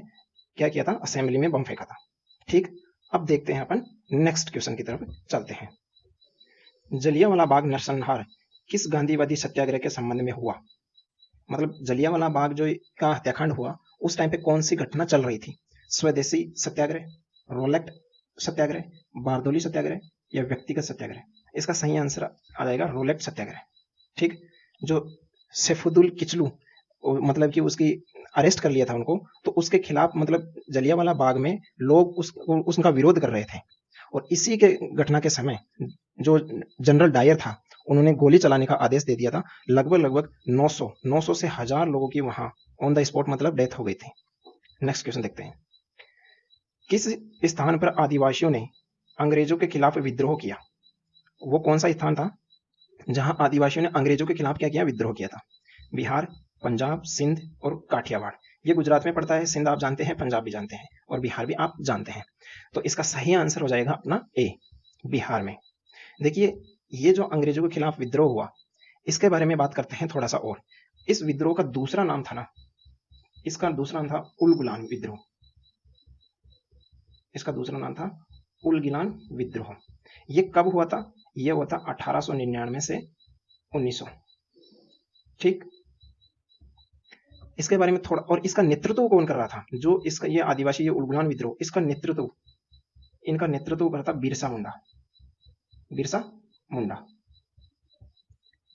क्या किया था? असेंबली में बम फेंका था, ठीक। अब देखते हैं अपन नेक्स्ट क्वेश्चन की तरफ चलते हैं। जलियांवाला बाग नरसंहार किस गांधीवादी सत्याग्रह के संबंध में हुआ? मतलब जलियांवाला बाग जो का हत्याकांड हुआ उस टाइम पे कौन सी घटना चल रही थी? स्वदेशी सत्याग्रह, रोलेट सत्याग्रह, बारदोली सत्याग्रह या व्यक्तिगत सत्याग्रह? इसका सही आंसर आ जाएगा रोलेट सत्याग्रह। ठीक, जो सैफुद्दीन किचलू मतलब कि उसकी अरेस्ट कर लिया था उनको, तो उसके खिलाफ मतलब जलियांवाला बाग में लोग उसका विरोध कर रहे थे। और इसी के घटना के समय जो जनरल डायर था, उन्होंने गोली चलाने का आदेश दे दिया था। लगभग 900 से 1000 लोगों की वहां ऑन द स्पॉट मतलब डेथ हो गई थी। नेक्स्ट क्वेश्चन देखते हैं। किस स्थान पर आदिवासियों ने अंग्रेजों के खिलाफ विद्रोह किया? वो कौन सा स्थान था जहां आदिवासियों ने अंग्रेजों के खिलाफ क्या किया? विद्रोह किया था। बिहार, पंजाब, सिंध और काठियावाड़। ये गुजरात में पड़ता है, सिंध आप जानते हैं, पंजाब भी जानते हैं और बिहार भी आप जानते हैं। तो इसका सही आंसर हो जाएगा अपना ए, बिहार में। देखिए, ये जो अंग्रेजों के खिलाफ विद्रोह हुआ, इसके बारे में बात करते हैं थोड़ा सा और। इस विद्रोह का दूसरा नाम था ना, इसका दूसरा नाम था उलगुलान विद्रोह। इसका दूसरा नाम था उलगिलान विद्रोह। ये कब हुआ था? ये हुआ था 1899 से 1900। ठीक, इसके बारे में थोड़ा, और इसका नेतृत्व कौन कर रहा था? जो इसका ये आदिवासी ये उलगुलान विद्रोह, इसका नेतृत्व, इनका नेतृत्व कर रहा था बिरसा मुंडा। बिरसा मुंडा।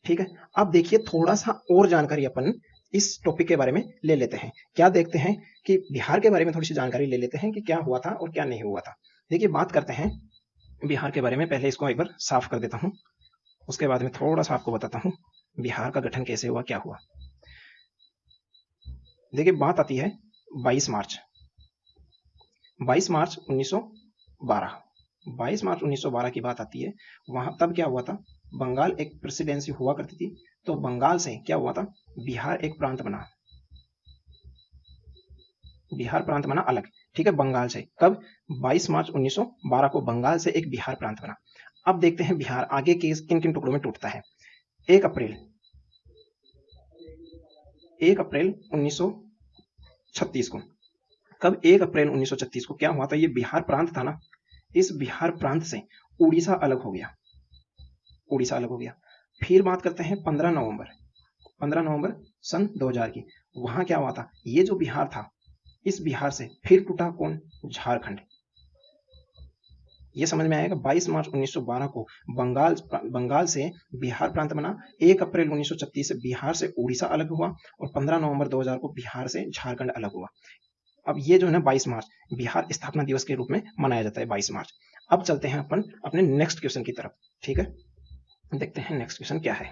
ठीक है, अब देखिए थोड़ा सा और जानकारी अपन इस टॉपिक के बारे में ले लेते हैं। क्या देखते हैं कि बिहार के बारे में थोड़ी सी जानकारी ले लेते हैं कि क्या हुआ था और क्या नहीं हुआ था। देखिए, बात करते हैं बिहार के बारे में। पहले इसको एक बार साफ कर देता हूं, उसके बाद में थोड़ा सा आपको बताता हूं बिहार का गठन कैसे हुआ, क्या हुआ। देखिए, बात आती है 22 मार्च 1912। 22 मार्च 1912 की बात आती है। वहां तब क्या हुआ था? बंगाल एक प्रेसिडेंसी हुआ करती थी, तो बंगाल से क्या हुआ था? बिहार एक प्रांत बना। बिहार प्रांत बना अलग। ठीक है, बंगाल से। कब? 22 मार्च 1912 को बंगाल से एक बिहार प्रांत बना। अब देखते हैं बिहार आगे के किन किन टुकड़ों में टूटता है। 1 अप्रैल 1936 को। कब? 1 अप्रैल 1936 को क्या हुआ था? ये बिहार प्रांत था ना, इस बिहार प्रांत से उड़ीसा अलग हो गया। उड़ीसा अलग हो गया। फिर बात करते हैं 15 नवंबर सन 2000 की। वहां क्या हुआ था? ये जो बिहार था, इस बिहार से फिर टूटा कौन? झारखंड। ये समझ में आएगा। 22 मार्च 1912 को बंगाल से बिहार प्रांत बना। 1 अप्रैल 1936 से बिहार से उड़ीसा अलग हुआ और 15 नवंबर 2000 को बिहार से झारखंड अलग हुआ। अब ये जो है ना 22 मार्च बिहार स्थापना दिवस के रूप में मनाया जाता है 22 मार्च। अब चलते हैं अपन अपने नेक्स्ट क्वेश्चन की तरफ। ठीक है, देखते हैं नेक्स्ट क्वेश्चन क्या है।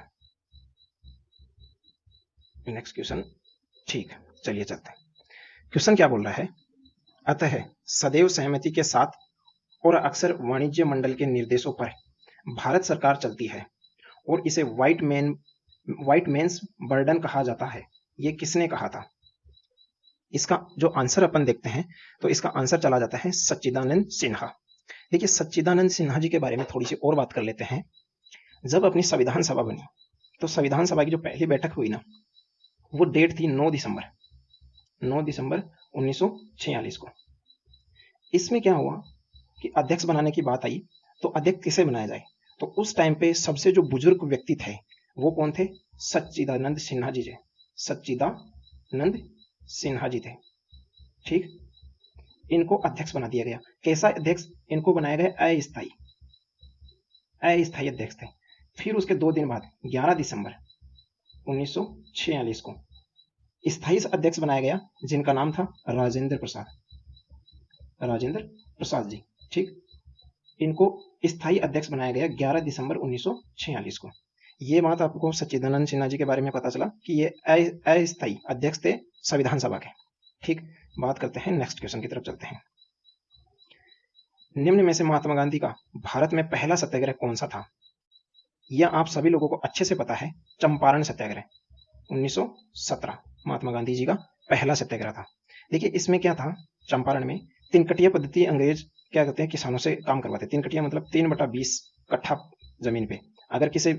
नेक्स्ट क्वेश्चन, ठीक, चलिए चलते हैं। क्वेश्चन क्या बोल रहा है? अतः सदैव सहमति के साथ और अक्सर वाणिज्य मंडल के निर्देशों पर भारत सरकार चलती है और इसे व्हाइट मेंस बर्डन कहा जाता है। ये किसने कहा था? इसका जो आंसर अपन देखते हैं, तो इसका आंसर चला जाता है सच्चिदानंद सिन्हा। देखिए, सच्चिदानंद सिन्हा जी के बारे में थोड़ी सी और बात कर लेते हैं। जब अपनी संविधान सभा बनी, तो संविधान सभा की जो पहली बैठक हुई ना, वो डेट थी 9 दिसंबर 1946 को। इसमें क्या हुआ कि अध्यक्ष बनाने की बात आई, तो अध्यक्ष किसे बनाया जाए? तो उस टाइम पे सबसे जो बुजुर्ग व्यक्ति थे, वो कौन थे? सच्चिदानंद सिन्हा जी थे। सच्चिदानंद सिन्हा जी थे। ठीक, इनको अध्यक्ष बना दिया गया। कैसा अध्यक्ष? इनको बनाया गया अस्थायी अध्यक्ष थे। फिर उसके 2 दिन बाद 11 दिसंबर 1946 को स्थायी अध्यक्ष बनाया गया, जिनका नाम था राजेंद्र प्रसाद जी। ठीक, इनको स्थायी अध्यक्ष बनाया गया 11 दिसंबर 1946 को। ये बात आपको सच्चिदानंद सिन्हा जी के बारे में पता चला कि ये अस्थायी अध्यक्ष थे संविधान सभा के। ठीक, बात करते हैं नेक्स्ट क्वेश्चन की तरफ चलते हैं। निम्न में से महात्मा गांधी का भारत में पहला सत्याग्रह कौन सा था? यह आप सभी लोगों को अच्छे से पता है, चंपारण सत्याग्रह 1917 महात्मा गांधी जी का पहला सत्याग्रह था। देखिए, इसमें क्या था? चंपारण में तिनकटिया पद्धति अंग्रेज क्या करते हैं, किसानों से काम करवाते। तिनकटिया मतलब 3/20 कट्ठा जमीन पे। अगर किसी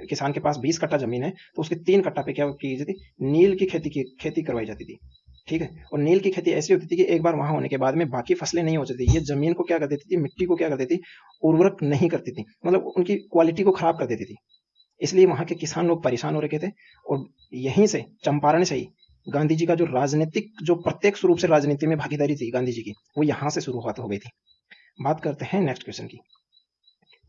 किसान के पास 20 कट्ठा जमीन है, तो उसके 3 कट्ठा पे क्या की जाती? नील की खेती करवाई जाती थी। ठीक है, और नील की खेती ऐसी होती थी कि एक बार वहां होने के बाद में बाकी फसलें नहीं होती थी। ये जमीन को क्या कर देती थी? मिट्टी को क्या कर देती? उर्वरक नहीं करती थी, मतलब उनकी क्वालिटी को खराब कर देती थी। इसलिए वहां के किसान लोग परेशान हो रखे थे, और यहीं से चंपारण से ही गांधी जी का जो राजनीतिक, जो प्रत्यक्ष रूप से राजनीति में भागीदारी थी गांधी जी की, वो यहां से शुरुआत हो गई थी। बात करते हैं नेक्स्ट क्वेश्चन की।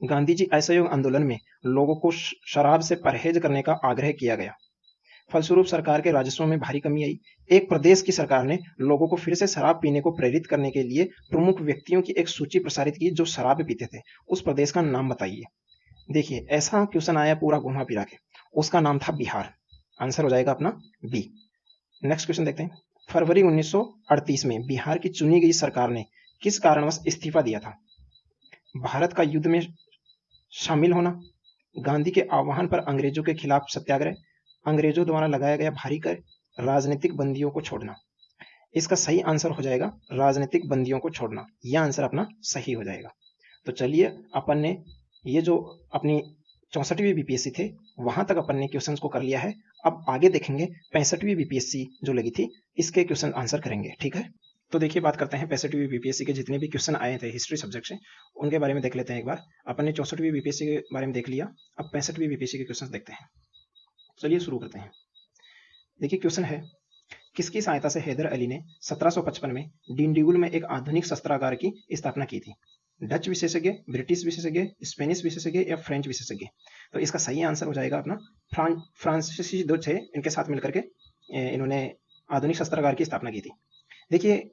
गांधी जी असहयोग आंदोलन में लोगों को शराब से परहेज करने का आग्रह किया गया। फलस्वरूप सरकार के राजस्व में भारी कमी आई। एक प्रदेश की सरकार ने लोगों को फिर से शराब पीने को प्रेरित करने के लिए प्रमुख व्यक्तियों की एक सूची प्रसारित की जो शराब पीते थे। उस प्रदेश का नाम बताइए। देखिए, ऐसा क्वेश्चन आया पूरा घुमा फिरा के, उसका नाम था बिहार। आंसर हो जाएगा अपना बी। नेक्स्ट क्वेश्चन देखते हैं। फरवरी 1938 में बिहार की चुनी गई सरकार ने किस कारणवश इस्तीफा दिया था? भारत का युद्ध में शामिल होना, गांधी के आह्वान पर अंग्रेजों के खिलाफ सत्याग्रह, अंग्रेजों द्वारा लगाया गया भारी कर, राजनीतिक बंदियों को छोड़ना। इसका सही आंसर हो जाएगा राजनीतिक बंदियों को छोड़ना। यह आंसर अपना सही हो जाएगा। तो चलिए, अपन ने ये जो अपनी 64वीं बीपीएससी थे वहां तक अपन ने क्वेश्चंस को कर लिया है। अब आगे देखेंगे 65वीं बीपीएससी जो लगी थी, इसके क्वेश्चन आंसर करेंगे। ठीक है, तो देखिए बात करते हैं 65वीं बीपीएससी के जितने भी क्वेश्चन आए थे हिस्ट्री सब्जेक्ट से, उनके बारे में देख लेते हैं एक बार। अपन ने 64वीं बीपीएससी के बारे में देख लिया, अब 65वीं बीपीएससी के क्वेश्चन देखते हैं। चलिए शुरू करते हैं। देखिए क्वेश्चन है, किसकी सहायता से हैदर अली ने 1755 में डिंडीगुल में एक आधुनिक शस्त्रागार की स्थापना की थी? डच विशेषज्ञ, ब्रिटिश विशेषज्ञ, स्पेनिश विशेषज्ञ या फ्रेंच विशेषज्ञ? तो इसका सही आंसर हो जाएगा अपना फ्रांसीसी जो थे, इनके साथ मिलकर के इन्होंने आधुनिक शस्त्रागार की स्थापना की थी। देखिए,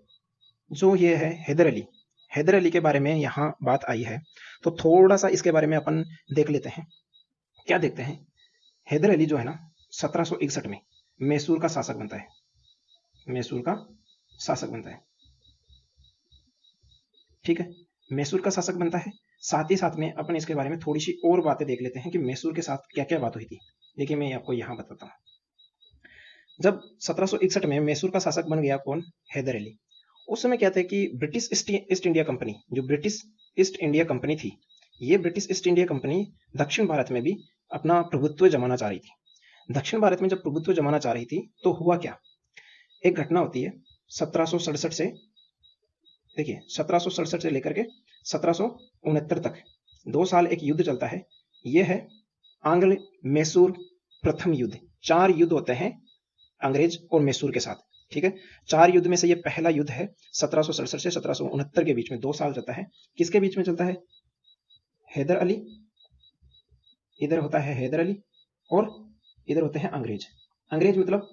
जो ये है हैदर अली के बारे में यहाँ बात आई है, तो थोड़ा सा इसके बारे में अपन देख लेते हैं। क्या देखते हैं? हैदर अली जो है ना, 1761 में मैसूर का शासक बनता है। मैसूर का शासक बनता है, ठीक है, मैसूर का शासक बनता है। साथ ही साथ में अपन इसके बारे में थोड़ी सी और बातें देख लेते हैं कि मैसूर के साथ क्या क्या बात हुई थी। देखिए, मैं आपको यहां बताता हूं। जब 1761 में मैसूर का शासक बन गया कौन? हैदर अली। उस समय क्या था कि ब्रिटिश ईस्ट इंडिया कंपनी, जो ब्रिटिश ईस्ट इंडिया कंपनी थी, ये ब्रिटिश ईस्ट इंडिया कंपनी दक्षिण भारत में भी अपना प्रभुत्व जमाना चाह रही थी। दक्षिण भारत में जब प्रभुत्व जमाना चाह रही थी तो हुआ क्या, एक घटना होती है 1767 से, देखिए 1767 से लेकर के 1769 तक 2 साल एक युद्ध चलता है। यह है आंग्ल मैसूर प्रथम युद्ध। 4 युद्ध होते हैं अंग्रेज और मैसूर के साथ, ठीक है। 4 युद्ध में से ये पहला युद्ध है 1767 से 1769 के बीच में, 2 साल चलता है। किसके बीच में चलता है? हैदर अली, इधर होता है हैदर अली और इधर होते हैं अंग्रेज। अंग्रेज मतलब,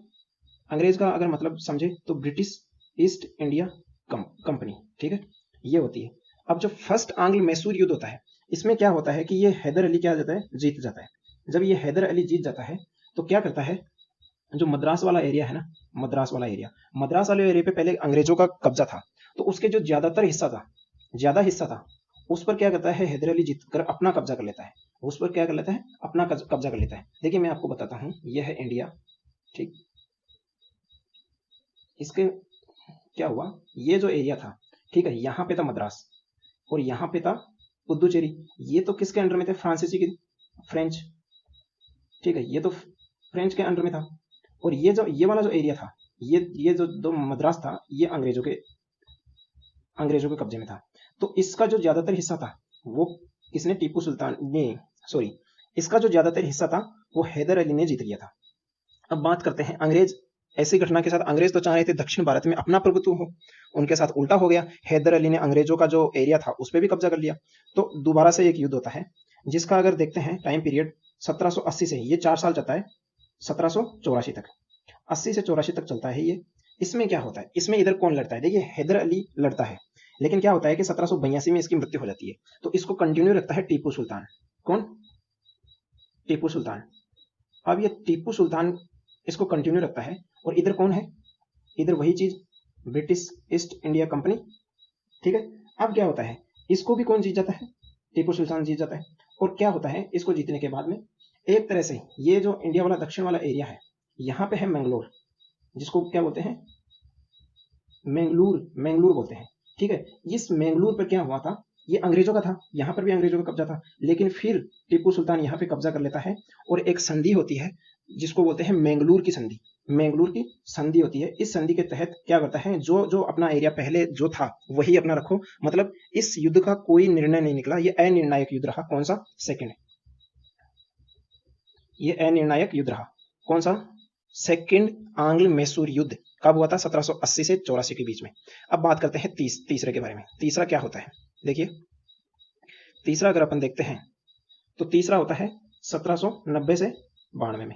अंग्रेज का अगर मतलब समझे तो ब्रिटिश ईस्ट इंडिया कंपनी, ठीक है, ये होती है। अब जो फर्स्ट आंग्ल मैसूर युद्ध होता है, इसमें क्या होता है कि ये हैदर अली क्या जाता है, जीत जाता है। जब ये हैदर अली जीत जाता है तो क्या करता है, जो मद्रास वाला एरिया है ना, मद्रास वाला एरिया पे पहले अंग्रेजों का कब्जा था, तो उसके जो ज्यादा हिस्सा था उस पर क्या करता है हैदर अली, जीत कर अपना कब्जा कर लेता है। उस पर क्या कर लेता है, अपना कब्जा कर लेता है। देखिए मैं आपको बताता हूँ, यह है इंडिया, ठीक। इसके क्या हुआ, ये जो एरिया था, ठीक है, यहाँ पे था मद्रास और यहाँ पे था पुदुचेरी। ये तो किसके अंडर में थे, फ्रांसीसी की, फ्रेंच, ठीक है, ये तो फ्रेंच के अंडर में था। और ये वाला जो एरिया था, ये जो मद्रास था, ये अंग्रेजों के कब्जे में था। तो इसका जो ज्यादातर हिस्सा था वो किसने, टीपू सुल्तान ने, सॉरी, इसका जो ज्यादातर हिस्सा था वो हैदर अली ने जीत लिया था। अब बात करते हैं अंग्रेज, ऐसी घटना के साथ अंग्रेज तो चाह रहे थे दक्षिण भारत में अपना प्रभुत्व हो, उनके साथ उल्टा हो गया। हैदर अली ने अंग्रेजों का जो एरिया था उस पर भी कब्जा कर लिया। तो दोबारा से एक युद्ध होता है, जिसका अगर देखते हैं टाइम पीरियड 1780 से, ये 4 साल चलता है 1784 तक, 80 से 84 तक चलता है ये। इसमें क्या होता है, इसमें इधर कौन लड़ता है, देखिए हैदर अली लड़ता है, लेकिन क्या होता है कि 1782 में इसकी मृत्यु हो जाती है। तो इसको कंटिन्यू रखता है टीपू सुल्तान। कौन? टीपू सुल्तान। अब ये टीपू सुल्तान इसको कंटिन्यू रखता है, और इधर कौन है, इधर वही चीज, ब्रिटिश ईस्ट इंडिया कंपनी, ठीक है। अब क्या होता है, इसको भी कौन जीत जाता है, टीपू सुल्तान जीत जाता है। और क्या होता है, इसको जीतने के बाद में एक तरह से ये जो इंडिया वाला दक्षिण वाला एरिया है, यहाँ पे है मैंगलोर, जिसको क्या बोलते हैं, मैंगलोर बोलते हैं, ठीक है। इस मैंगलोर पर क्या हुआ था, ये अंग्रेजों का था, यहाँ पर भी अंग्रेजों का कब्जा था, लेकिन फिर टीपू सुल्तान यहाँ पे कब्जा कर लेता है और एक संधि होती है जिसको बोलते हैं मैंगलोर की संधि। मैंगलोर की संधि होती है। इस संधि के तहत क्या करता है, जो जो अपना एरिया पहले जो था वही अपना रखो, मतलब इस युद्ध का कोई निर्णय नहीं निकला, ये अनिर्णायक युद्ध रहा। कौन सा? सेकंड, ये अनिर्णायक युद्ध रहा। कौन सा? सेकंड आंग्ल मैसूर युद्ध कब हुआ था? 1780 से 84 के बीच में। अब बात करते हैं तीसरे के बारे में। तीसरा क्या होता है? देखिए, तीसरा अगर अपन देखते हैं तो तीसरा होता है 1790 से 92 में।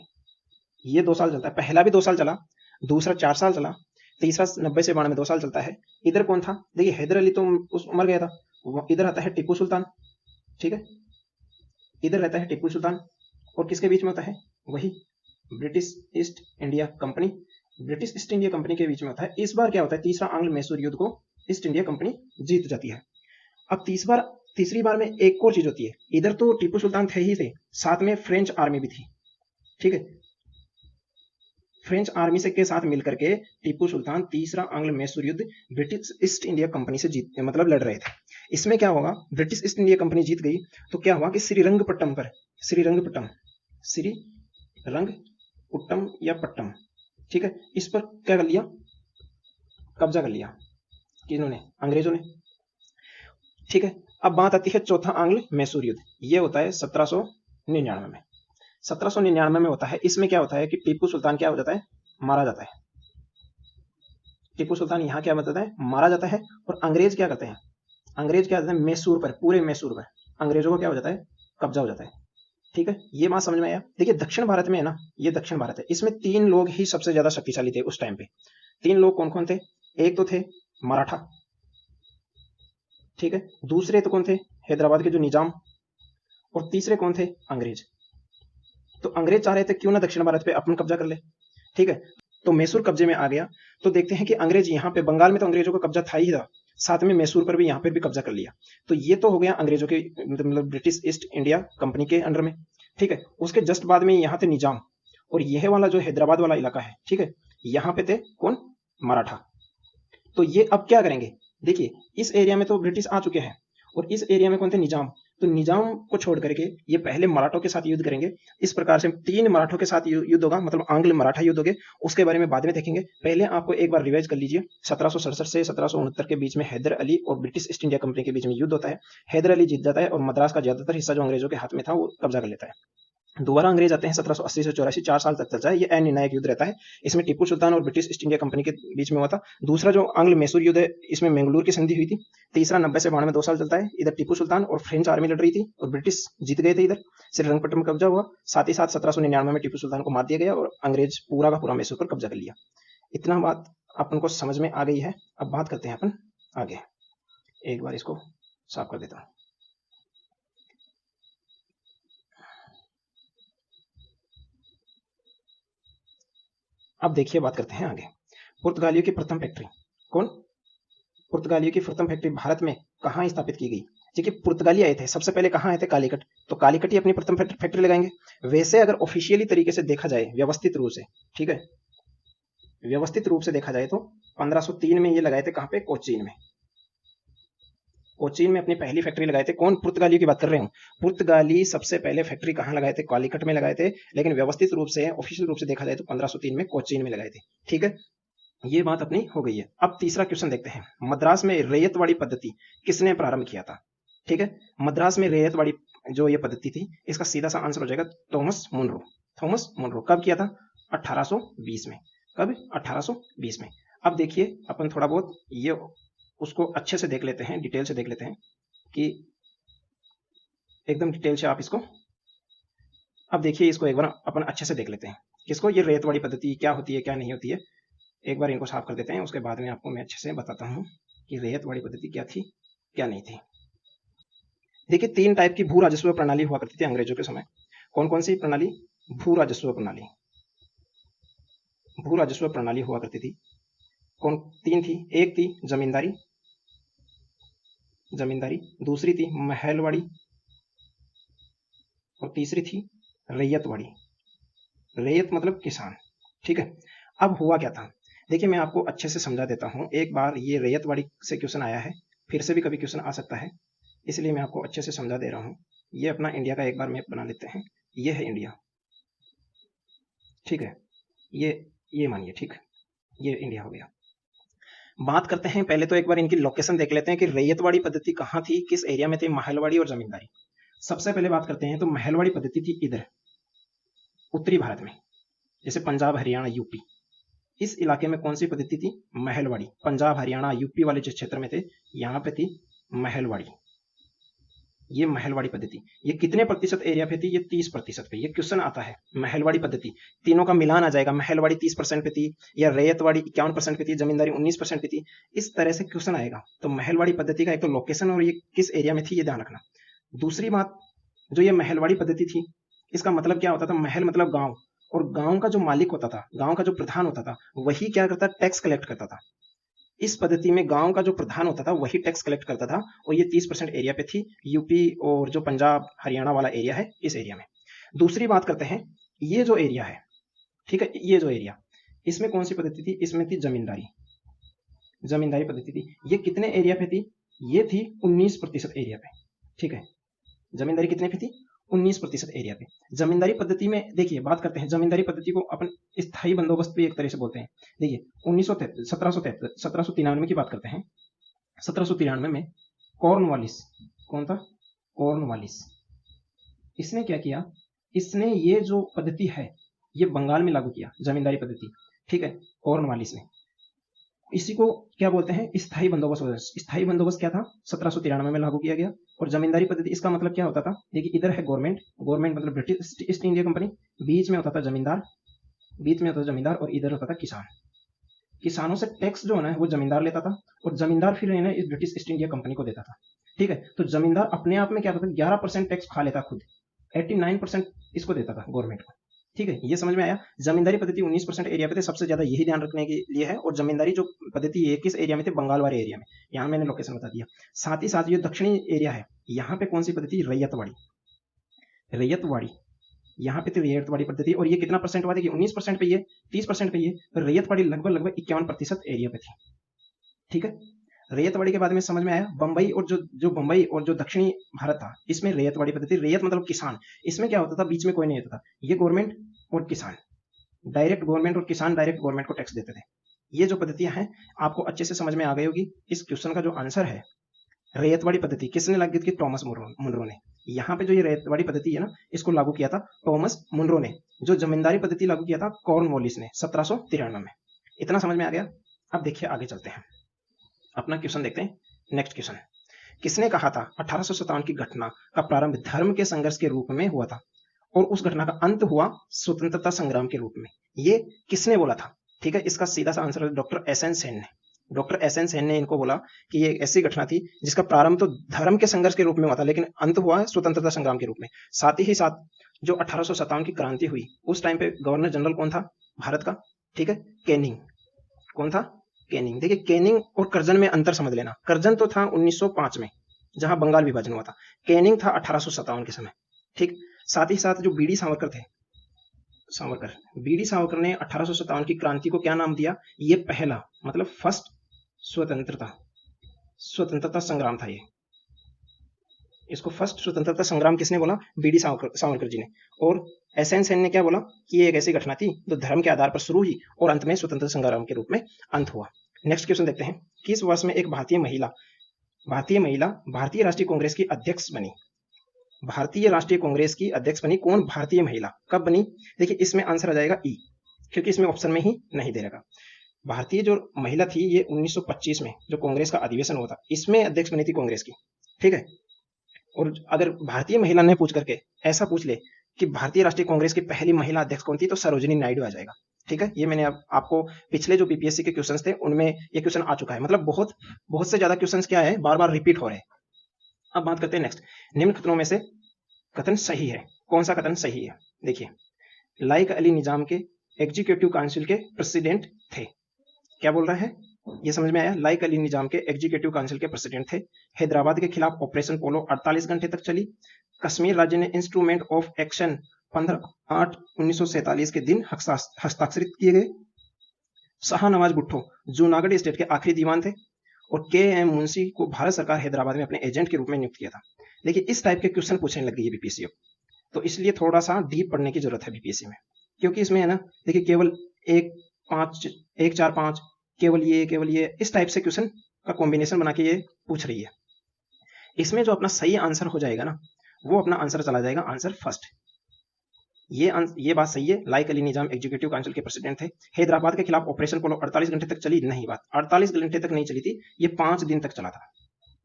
ये 2 साल चलता है। पहला भी 2 साल चला, दूसरा 4 साल चला, तीसरा 90 से 92 2 साल चलता है। इधर कौन था? देखिए, हैदर अली तो उस मर गया था। इधर आता है टीपू सुल्तान, ठीक है, इधर रहता है टीपू सुल्तान, और किसके बीच में होता है? वही British east India company, British east India company के बीच में होता है। इस बार क्या होता है? तीसरा आंग्ल मैसूर युद्ध को ईस्ट इंडिया कंपनी जीत जाती है। अब तीसरी बार में एक और चीज होती है। इधर तो टीपू सुल्तान थे ही थे, साथ में फ्रेंच आर्मी भी थी, ठीक है। फ्रेंच आर्मी से के साथ मिलकर के टीपू सुल्तान तीसरा आंग्ल मैसूर युद्ध ब्रिटिश ईस्ट इंडिया कंपनी से मतलब लड़ रहे थे। इसमें क्या होगा? ब्रिटिश ईस्ट इंडिया कंपनी जीत गई तो क्या हुआ कि श्रीरंगपट्टम या पट्टम, ठीक है, इस पर क्या कर लिया? कब्जा कर लिया। किन्होंने? अंग्रेजों ने, ठीक है। अब बात आती है चौथा आंग्ल मैसूर युद्ध। ये होता है 1799 में। 1799 में होता है। इसमें क्या होता है कि टीपू सुल्तान क्या हो जाता है? मारा जाता है। टीपू सुल्तान यहाँ क्या बताता है? मारा जाता है। और अंग्रेज क्या करते हैं? अंग्रेज क्या करते हैं? मैसूर पर, पूरे मैसूर पर अंग्रेजों को क्या हो जाता है? कब्जा हो जाता है, ठीक है। ये बात समझ में आया? देखिए, दक्षिण भारत में है ना, ये दक्षिण भारत है, इसमें 3 लोग ही सबसे ज्यादा शक्तिशाली थे उस टाइम पे। 3 लोग कौन कौन थे? एक तो थे मराठा, ठीक है, दूसरे तो कौन थे? हैदराबाद के जो निजाम, और तीसरे कौन थे? अंग्रेज। तो अंग्रेज चाह रहे थे क्यों ना दक्षिण भारत पे अपन कब्जा कर ले, ठीक है। तो मैसूर कब्जे में आ गया। तो देखते हैं कि अंग्रेज यहाँ पे, बंगाल में तो अंग्रेजों का कब्जा था ही था, साथ में मैसूर पर भी यहाँ पर भी कब्जा कर लिया। तो ये तो हो गया अंग्रेजों के, मतलब ब्रिटिश ईस्ट इंडिया कंपनी के अंडर में, ठीक है। उसके जस्ट बाद में यहाँ थे निजाम, और यह वाला जो हैदराबाद वाला इलाका है, ठीक है, यहाँ पे थे कौन? मराठा। तो ये अब क्या करेंगे? देखिए, इस एरिया में तो ब्रिटिश आ चुके हैं, और इस एरिया में कौन थे? निजाम। तो निजाम को छोड़ करके ये पहले मराठों के साथ युद्ध करेंगे। इस प्रकार से 3 मराठों के साथ युद्ध होगा, मतलब आंग्ल मराठा युद्ध होंगे। उसके बारे में बाद में देखेंगे। पहले आपको एक बार रिवाइज कर लीजिए। 1767 से 1769 के बीच में हैदर अली और ब्रिटिश ईस्ट इंडिया कंपनी के बीच में युद्ध होता है। हैदर अली जीत जाता है और मद्रास का ज्यादातर हिस्सा जो अंग्रेजों के हाथ में था वो कब्जा कर लेता है। दोबारा अंग्रेज आते हैं 1780 से 84, 4 साल तक चलता है। ये अनिर्णायक युद्ध रहता है। इसमें टीपू सुल्तान और ब्रिटिश ईस्ट इंडिया कंपनी के बीच में हुआ था। दूसरा जो आंग्ल मैसूर युद्ध है, इसमें मैंगलोर की संधि हुई थी। तीसरा 90 से 92 2 साल चलता है। इधर टीपू सुल्तान और फ्रेंच आर्मी लड़ रही थी और ब्रिटिश जीत गए थे। इधर श्रीरंगपट्टम में कब्जा हुआ। साथ ही साथ 1799 में टीपू सुल्तान को मार दिया गया और अंग्रेज पूरा का पूरा मैसूर पर कब्जा कर लिया। इतना बात अपन को समझ में आ गई है। अब बात करते हैं अपन आगे। एक बार इसको साफ कर देता हूँ। अब देखिए, बात करते हैं आगे। पुर्तगालियों की प्रथम फैक्ट्री कौन? पुर्तगालियों की प्रथम फैक्ट्री भारत में कहाँ स्थापित की गई? देखिए, पुर्तगाली आए थे सबसे पहले कहाँ आए थे? कालीकट। तो कालीकट ही अपनी प्रथम फैक्ट्री लगाएंगे। वैसे अगर ऑफिशियली तरीके से देखा जाए, व्यवस्थित रूप से, ठीक है, व्यवस्थित रूप से देखा जाए तो 1503 में ये लगाए थे। कहाँ पे? कोचीन में। कोचीन में अपनी पहली फैक्ट्री लगाए थे। कौन? पुर्तगालियों की बात कर रहे हूँ। पुर्तगाली सबसे पहले फैक्ट्री कहाँ लगाए थे? कालीकट में लगाए थे। लेकिन व्यवस्थित रूप से, ऑफिशियल रूप से देखा जाए तो 1503 में कोचीन में लगाए थे, ठीक है। ये बात अपनी हो गई है। अब तीसरा क्वेश्चन देखते हैं। मद्रास में रैयतवाड़ी पद्धति किसने प्रारंभ किया था? ठीक है, मद्रास में रैयतवाड़ी जो ये पद्धति थी, इसका सीधा सा आंसर हो जाएगा थॉमस मुनरो। थॉमस मुनरो कब किया था? 1820 में। कब? 1820 में। अब देखिए, अपन थोड़ा बहुत ये उसको अच्छे से देख लेते हैं, डिटेल से देख लेते हैं कि एकदम डिटेल से आप इसको, अब देखिए इसको एक बार अपन अच्छे से देख लेते हैं। किसको? ये रैयतवाड़ी पद्धति क्या होती है, क्या नहीं होती है। एक बार इनको साफ कर देते हैं, उसके बाद में आपको मैं अच्छे से बताता हूँ कि रैयतवाड़ी पद्धति क्या थी, क्या नहीं थी। देखिए, 3 टाइप की भू राजस्व प्रणाली हुआ करती थी अंग्रेजों के समय। कौन कौन सी प्रणाली? भू राजस्व प्रणाली। भू राजस्व प्रणाली हुआ करती थी। कौन? 3 थी। एक थी जमींदारी, जमींदारी, दूसरी थी महलवाड़ी, और तीसरी थी रैयतवाड़ी। रैयत मतलब किसान, ठीक है। अब हुआ क्या था, देखिए मैं आपको अच्छे से समझा देता हूं। एक बार ये रैयतवाड़ी से क्वेश्चन आया है, फिर से भी कभी क्वेश्चन आ सकता है, इसलिए मैं आपको अच्छे से समझा दे रहा हूं। ये अपना इंडिया का एक बार मैप बना लेते हैं। ये है इंडिया, ठीक है, ये मानिए, ठीक, ये इंडिया हो गया। बात करते हैं, पहले तो एक बार इनकी लोकेशन देख लेते हैं कि रैयतवाड़ी पद्धति कहाँ थी, किस एरिया में थी, महलवाड़ी और जमींदारी। सबसे पहले बात करते हैं तो महलवाड़ी पद्धति थी इधर उत्तरी भारत में, जैसे पंजाब, हरियाणा, यूपी, इस इलाके में कौन सी पद्धति थी? महलवाड़ी। पंजाब, हरियाणा, यूपी वाले जिस क्षेत्र में थे, यहाँ पे थी महलवाड़ी। ये महलवाड़ी पद्धति, ये कितने प्रतिशत एरिया पे थी? ये 30% पे। ये क्वेश्चन आता है, महलवाड़ी पद्धति, तीनों का मिलान आ जाएगा। महलवाड़ी 30% पे थी, या रैयतवाड़ी 51% पे थी, जमींदारी 19% पे थी, इस तरह से क्वेश्चन आएगा। तो महलवाड़ी पद्धति का एक तो लोकेशन और ये किस एरिया में थी, ये ध्यान रखना। दूसरी बात, जो ये महलवाड़ी पद्धति थी, इसका मतलब क्या होता था? महल मतलब गांव, और गांव का जो मालिक होता था, गांव का जो प्रधान होता था, वही क्या करता? टैक्स कलेक्ट करता था। इस पद्धति में गांव का जो प्रधान होता था वही टैक्स कलेक्ट करता था, और ये 30% एरिया पे थी, यूपी और जो पंजाब हरियाणा वाला एरिया है, इस एरिया में। दूसरी बात करते हैं, ये जो एरिया है, ठीक है, ये जो एरिया, इसमें कौन सी पद्धति थी? इसमें थी जमींदारी। जमींदारी पद्धति थी। ये कितने एरिया पे थी? ये थी 19% एरिया पे। ठीक है, जमींदारी कितने पे थी? 19% एरिया पे। जमींदारी पद्धति में देखिए, बात करते हैं, जमींदारी पद्धति को अपन स्थायी बंदोबस्त भी एक तरह से बोलते हैं। देखिए 1793 की बात करते हैं। 1793 में कॉर्नवालिस, कौन था? कॉर्नवालिस। इसने क्या किया? इसने ये जो पद्धति है ये बंगाल में लागू किया, जमींदारी पद्धति। ठीक है, कॉर्नवालिस ने। इसी को क्या बोलते हैं? स्थायी बंदोबस्त। स्थायी बंदोबस्त क्या था? 1793 में लागू किया गया। और जमींदारी पद्धति, इसका मतलब क्या होता था? देखिए, इधर है गवर्नमेंट, गवर्नमेंट मतलब ब्रिटिश ईस्ट इंडिया कंपनी, बीच में होता था जमींदार, बीच में होता था जमींदार, और इधर होता था किसान। किसानों से टैक्स जो है ना वो जमींदार लेता था, और जमींदार फिर है इस ब्रिटिश ईस्ट इंडिया कंपनी को देता था। ठीक है, तो जमींदार अपने आप में क्या करता था? 11% टैक्स खा लेता खुद, 89% इसको देता था गवर्नमेंट को। ठीक है, ये समझ में आया। जमींदारी पद्धति 19% एरिया पे थे, सबसे ज्यादा यही ध्यान रखने के लिए है। और जमींदारी जो पद्धति है किस एरिया में थे? बंगाल वाले एरिया में। यहाँ मैंने लोकेशन बता दिया। साथ ही साथ ये दक्षिणी एरिया है, यहाँ पे कौन सी पद्धति? रैयतवाड़ी। रैयतवाड़ी, यहाँ पे थी रैयतवाड़ी पद्धति। और ये कितना परसेंट हुआ? देखिए 19% पे ये, 30% पे ये, तो रैयतवाड़ी लगभग 51% एरिया पे थी। ठीक है, रैयतवाड़ी के बाद में समझ में आया। बंबई और जो बंबई और जो दक्षिणी भारत था, इसमें रैयतवाड़ी पद्धति। रैयत मतलब किसान। इसमें क्या होता था? बीच में कोई नहीं होता था, ये गवर्नमेंट और किसान, डायरेक्ट गवर्नमेंट और किसान डायरेक्ट गवर्नमेंट को टैक्स देते थे। ये जो पद्धतियां हैं आपको अच्छे से समझ में आ गई होगी। इस क्वेश्चन का जो आंसर है, रैयतवाड़ी पद्धति किसने लागू की? टॉमस मुनरो ने। यहाँ पे जो ये रैयतवाड़ी पद्धति है ना, इसको लागू किया था टॉमस मुनरो ने। जो जमींदारी पद्धति लागू किया था कॉर्नवालिस ने 1793 में। इतना समझ में आ गया। अब देखिए आगे चलते हैं, अपना क्वेश्चन देखते हैं। नेक्स्ट क्वेश्चन, किसने कहा था 1857 की घटना का प्रारंभ धर्म के संघर्ष के रूप में हुआ था, और उस घटना का अंत हुआ स्वतंत्रता संग्राम के रूप में? ये किसने बोला था? ठीक है, इसका सीधा सा आंसर है डॉक्टर एस एन सेन ने। डॉक्टर एस एन सेन ने इनको बोला कि ये ऐसी घटना थी जिसका प्रारंभ तो धर्म के संघर्ष के रूप में हुआ था, लेकिन अंत हुआ है स्वतंत्रता संग्राम के रूप में। साथ ही साथ जो 1857 की क्रांति हुई, उस टाइम पे गवर्नर जनरल कौन था भारत का? ठीक है, कैनिंग। कौन था? कैनिंग। देखिए, कैनिंग और कर्जन में अंतर समझ लेना। कर्जन तो था 1905 में, जहां बंगाल विभाजन हुआ था। कैनिंग था 1857 के समय। ठीक, साथ ही साथ जो बीडी सावरकर थे, बीडी सावरकर ने 1857 की क्रांति को क्या नाम दिया? ये पहला, मतलब फर्स्ट स्वतंत्रता संग्राम था ये। इसको फर्स्ट स्वतंत्रता संग्राम किसने बोला? बीडी सावरकर जी ने। और एस एन सेन ने क्या बोला कि ये एक ऐसी घटना थी जो धर्म के आधार पर शुरू हुई और अंत में स्वतंत्रता संग्राम के रूप में अंत हुआ। नेक्स्ट क्वेश्चन देखते हैं, किस वर्ष में एक भारतीय महिला भारतीय राष्ट्रीय कांग्रेस की अध्यक्ष बनी? भारतीय राष्ट्रीय कांग्रेस की अध्यक्ष बनी कौन? भारतीय महिला। कब बनी? देखिए, इसमें आंसर आ जाएगा ई, क्योंकि इसमें ऑप्शन में ही नहीं दे रखा। भारतीय जो महिला थी ये 1925 में जो कांग्रेस का अधिवेशन हुआ था, इसमें अध्यक्ष बनी थी कांग्रेस की। ठीक है, और अगर भारतीय महिला ने पूछ करके ऐसा पूछ ले कि भारतीय राष्ट्रीय कांग्रेस की पहली महिला अध्यक्ष कौन थी, तो सरोजिनी नायडू आ जाएगा। ठीक है, ये मैंने आपको पिछले जो बीपीएससी के क्वेश्चंस थे उनमें ये क्वेश्चन आ चुका है। मतलब बहुत से ज्यादा क्वेश्चंस क्या है, बार बार रिपीट हो रहे हैं। अब बात करते हैं नेक्स्ट, निम्न कथनों में से कथन सही है। कौन सा कथन सही है? देखिए, लाइक अली निजाम के एग्जीक्यूटिव काउंसिल के प्रेसिडेंट थे। क्या बोल रहा है? ये समझ में आया। लाइक अली निजाम के एग्जीक्यूटिव काउंसिल के प्रेसिडेंट थे। हैदराबाद के खिलाफ ऑपरेशन पोलो 48 घंटे तक चली। कश्मीर राज्य ने इंस्ट्रूमेंट ऑफ एक्शन 15/8/1947 के दिन हस्ताक्षरित किए गए। शाहनवाज भुट्टो जूनागढ़ स्टेट के आखिरी दीवान थे। और के एम मुंशी को भारत सरकार हैदराबाद में अपने एजेंट के रूप में नियुक्त किया था। देखिए, इस टाइप के क्वेश्चन पूछने लग गई है बीपीएससी, तो इसलिए थोड़ा सा डीप पढ़ने की जरूरत है बीपीएससी में, क्योंकि इसमें है ना, देखिए केवल 1 4 5 केवल ये इस टाइप से क्वेश्चन का कॉम्बिनेशन बना के ये पूछ रही है। इसमें जो अपना सही आंसर हो जाएगा ना, वो अपना आंसर चला जाएगा आंसर फर्स्ट। ये बात सही है। लाइक अली निजाम एग्जीक्यूटिव काउंसिल के प्रेसिडेंट थे। हैदराबाद के खिलाफ ऑपरेशन पोलो 48 घंटे तक चली, नहीं, बात 48 घंटे तक नहीं चली थी, ये 5 दिन तक चला था।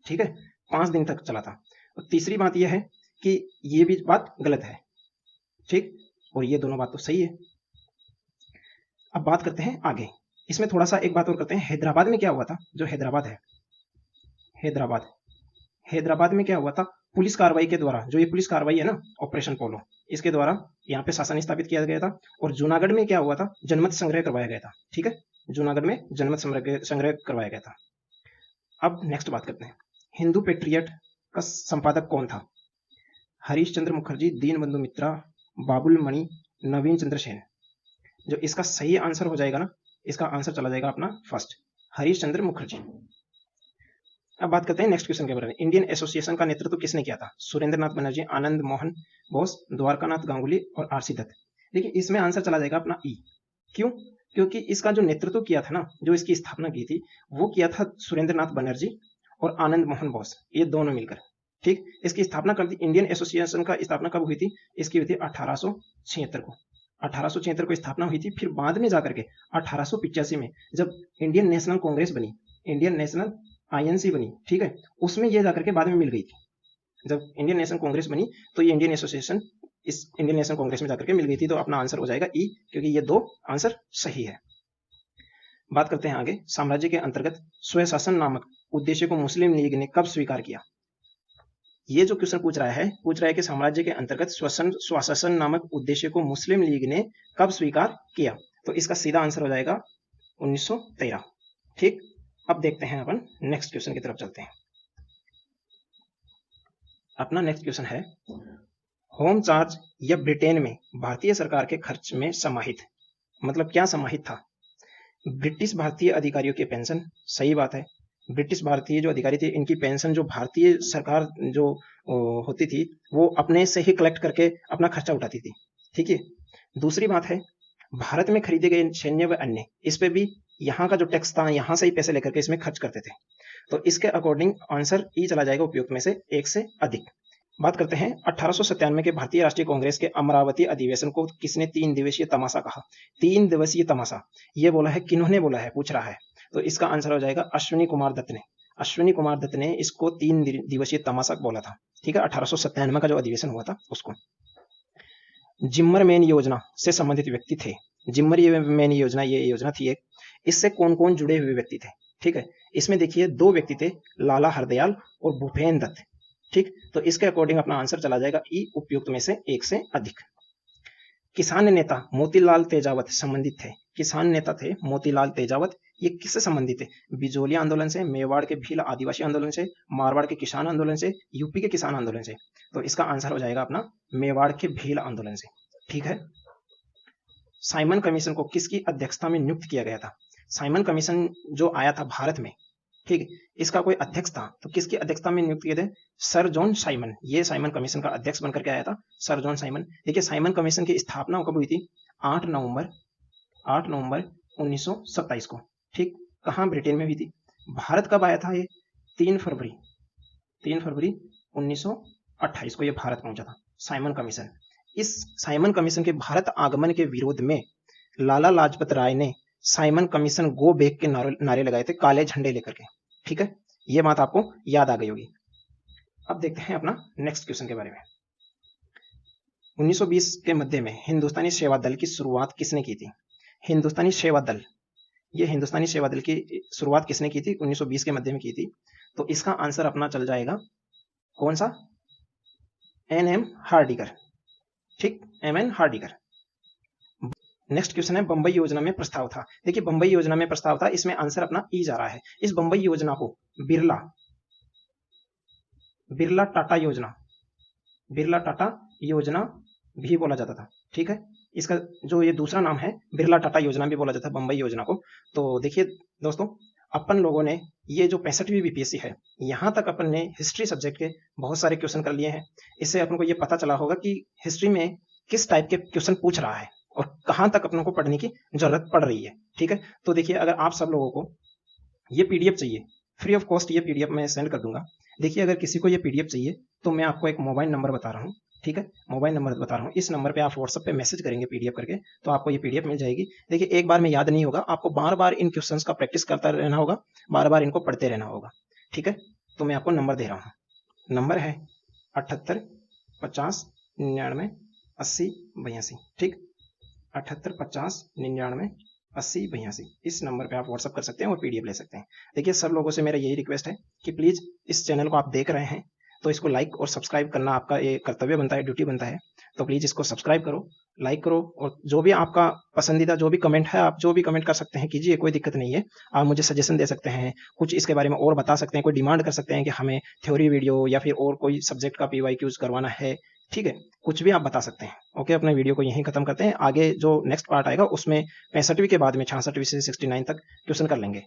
ठीक है, 5 दिन तक चला था। और तीसरी बात यह है कि ये भी बात गलत है। ठीक, और ये दोनों बात तो सही है। अब बात करते हैं आगे, इसमें थोड़ा सा एक बात और करते हैं। हैदराबाद में क्या हुआ था, जो हैदराबाद है, हैदराबाद में क्या हुआ था, पुलिस कार्रवाई के द्वारा, जो ये पुलिस कार्रवाई है ना ऑपरेशन पोलो, इसके द्वारा यहाँ पे शासन स्थापित किया गया था। और जूनागढ़ में क्या हुआ था, जनमत संग्रह करवाया गया था। ठीक है, जूनागढ़ में जनमत संग्रह करवाया गया था। अब नेक्स्ट बात करते हैं, हिंदू पेट्रियट का संपादक कौन था? हरीश चंद्र मुखर्जी, दीन बंधु मित्रा, बाबुल मणि, नवीन चंद्र सेन। जो इसका सही आंसर हो जाएगा ना, इसका आंसर चला जाएगा अपना फर्स्ट, हरीश चंद्र मुखर्जी। अब बात करते हैं नेक्स्ट क्वेश्चन के बारे में। इंडियन एसोसिएशन का नेतृत्व किसने किया था? सुरेंद्रनाथ बनर्जी, आनंद मोहन बोस, द्वारकानाथ गांगुली और आरसी दत्त। देखिए इसमें आंसर चला जाएगा अपना ई। क्यों? क्योंकि इसका जो नेतृत्व किया था ना, जो इसकी स्थापना की थी, वो किया था सुरेंद्रनाथ बनर्जी और आनंद मोहन बोस, ये दोनों मिलकर। ठीक, इसकी स्थापना कर दी। इंडियन एसोसिएशन का स्थापना कब हुई थी? इसकी हुई थी 1876 को। 1876 को स्थापना हुई थी। फिर बाद में जाकर के 1885 में जब इंडियन नेशनल कांग्रेस बनी, इंडियन नेशनल आईएनसी बनी, ठीक है, उसमें ये जाकर के बाद में मिल गई थी। जब इंडियन नेशनल कांग्रेस बनी तो ये इंडियन एसोसिएशन इस इंडियन नेशनल कांग्रेस में जाकर के मिल गई थी। तो अपना आंसर हो जाएगा ई, क्योंकि ये दो आंसर सही है। बात करते हैं आगे, साम्राज्य के अंतर्गत स्वशासन नामक उद्देश्य को मुस्लिम लीग ने कब स्वीकार किया? ये जो क्वेश्चन पूछ रहा है कि साम्राज्य के अंतर्गत स्वशासन नामक उद्देश्य को मुस्लिम लीग ने कब स्वीकार किया? तो इसका सीधा आंसर हो जाएगा 1913। ठीक, अब देखते हैं अपन नेक्स्ट क्वेश्चन की तरफ चलते हैं। अपना नेक्स्ट क्वेश्चन है, होम चार्ज या ब्रिटेन में भारतीय सरकार के खर्च में समाहित, मतलब क्या समाहित था? ब्रिटिश भारतीय अधिकारियों की पेंशन, सही बात है। ब्रिटिश भारतीय जो अधिकारी थे, इनकी पेंशन जो भारतीय सरकार जो होती थी, वो अपने से ही कलेक्ट करके अपना खर्चा उठाती थी। ठीक है। दूसरी बात है, भारत में खरीदे गए सैन्य व अन्य, इस पे भी यहाँ का जो टैक्स था, यहाँ से ही पैसे लेकर के इसमें खर्च करते थे। तो इसके अकॉर्डिंग आंसर ई चला जाएगा उपयुक्त में से एक से अधिक। बात करते हैं 1897 के भारतीय राष्ट्रीय कांग्रेस के अमरावती अधिवेशन को किसने 3 दिवसीय तमाशा कहा? 3 दिवसीय तमाशा ये बोला है, किन्होंने बोला है पूछ रहा है। तो इसका आंसर हो जाएगा अश्विनी कुमार दत्त ने। अश्विनी कुमार दत्त ने इसको 3 दिवसीय तमाशा बोला था। ठीक है, 1897 का जो अधिवेशन हुआ था उसको। जिम्मरमैन योजना से संबंधित व्यक्ति थे। जिम्मरमैन योजना ये योजना थी एक, इससे कौन कौन जुड़े हुए व्यक्ति थे? ठीक है, इसमें देखिए 2 व्यक्ति थे, लाला हरदयाल और भूपेन दत्त। ठीक, तो इसके अकॉर्डिंग अपना आंसर चला जाएगा ई, उपयुक्त में से एक से अधिक। किसान नेता मोतीलाल तेजावत संबंधित थे। किसान नेता थे मोतीलाल तेजावत, ये किससे संबंधित थे? बिजोलिया आंदोलन से, मेवाड़ के भील आदिवासी आंदोलन से, मारवाड़ के किसान आंदोलन से, यूपी के किसान आंदोलन से। तो इसका आंसर हो जाएगा अपना मेवाड़ के भील आंदोलन से। ठीक है। साइमन कमीशन को किसकी अध्यक्षता में नियुक्त किया गया था? साइमन कमीशन जो आया था भारत में, ठीक, इसका कोई अध्यक्ष था, तो किसकी अध्यक्षता में नियुक्त किए थे? Sir John Simon. ये साइमन कमीशन का अध्यक्ष बनकर के आया था, सर जॉन साइमन। देखिए साइमन कमीशन की स्थापना कब हुई थी? 8 नवंबर 1927 को। ठीक, कहाँ? ब्रिटेन में हुई थी। भारत कब आया था ये? 3 फरवरी 1928 को ये भारत पहुंचा था साइमन कमीशन। इस साइमन कमीशन के भारत आगमन के विरोध में लाला लाजपत राय ने साइमन कमीशन गो बैक के नारे लगाए थे, काले झंडे लेकर के। ठीक है, ये बात आपको याद आ गई होगी। अब देखते हैं अपना नेक्स्ट क्वेश्चन के बारे में। 1920 के मध्य में हिंदुस्तानी सेवा दल की शुरुआत किसने की थी? हिंदुस्तानी सेवा दल, ये हिंदुस्तानी सेवा दल की शुरुआत किसने की थी? 1920 के मध्य में की थी। तो इसका आंसर अपना चल जाएगा कौन सा? NM हार्डिगर। ठीक, MN हार्डिगर। नेक्स्ट क्वेश्चन है, बंबई योजना में प्रस्ताव था। देखिए बंबई योजना में प्रस्ताव था, इसमें आंसर अपना ई जा रहा है। इस बंबई योजना को बिरला टाटा योजना भी बोला जाता था। ठीक है, इसका जो ये दूसरा नाम है बिरला टाटा योजना भी बोला जाता है बंबई योजना को। तो देखिए दोस्तों, अपन लोगों ने ये जो 65वीं बीपीएससी है, यहाँ तक अपन ने हिस्ट्री सब्जेक्ट के बहुत सारे क्वेश्चन कर लिए हैं। इससे अपन को ये पता चला होगा कि हिस्ट्री में किस टाइप के क्वेश्चन पूछ रहा है और कहाँ तक अपनों को पढ़ने की जरूरत पड़ रही है। ठीक है, तो देखिए अगर आप सब लोगों को ये पीडीएफ चाहिए, फ्री ऑफ कॉस्ट ये पीडीएफ मैं सेंड कर दूंगा। देखिए अगर किसी को ये पीडीएफ चाहिए तो मैं आपको एक मोबाइल नंबर बता रहा हूँ, ठीक है, मोबाइल नंबर बता रहा हूँ, इस नंबर पे आप व्हाट्सएप पे मैसेज करेंगे पीडीएफ करके, तो आपको ये पीडीएफ मिल जाएगी। देखिए, एक बार में याद नहीं होगा, आपको बार बार इन क्वेश्चंस का प्रैक्टिस करता रहना होगा, बार बार इनको पढ़ते रहना होगा। ठीक है, तो मैं आपको नंबर दे रहा हूँ, नंबर है 78 50 99 80 82। ठीक, 78 50 99 80 82, इस नंबर पे आप व्हाट्सअप कर सकते हैं और पीडीएफ ले सकते हैं। देखिए, सब लोगों से मेरा यही रिक्वेस्ट है कि प्लीज़ इस चैनल को आप देख रहे हैं तो इसको लाइक और सब्सक्राइब करना आपका ये कर्तव्य बनता है, ड्यूटी बनता है। तो प्लीज़ इसको सब्सक्राइब करो, लाइक करो, और जो भी आपका पसंदीदा जो भी कमेंट है, आप जो भी कमेंट कर सकते हैं कीजिए, कोई दिक्कत नहीं है। आप मुझे सजेशन दे सकते हैं, कुछ इसके बारे में और बता सकते हैं, कोई डिमांड कर सकते हैं कि हमें थ्योरी वीडियो या फिर और कोई सब्जेक्ट का पीवाईक्यूज करवाना है। ठीक है, कुछ भी आप बता सकते हैं। ओके, अपने वीडियो को यहीं खत्म करते हैं, आगे जो नेक्स्ट पार्ट आएगा उसमें 65वीं के बाद में 66वीं से 69 तक क्वेश्चन कर लेंगे।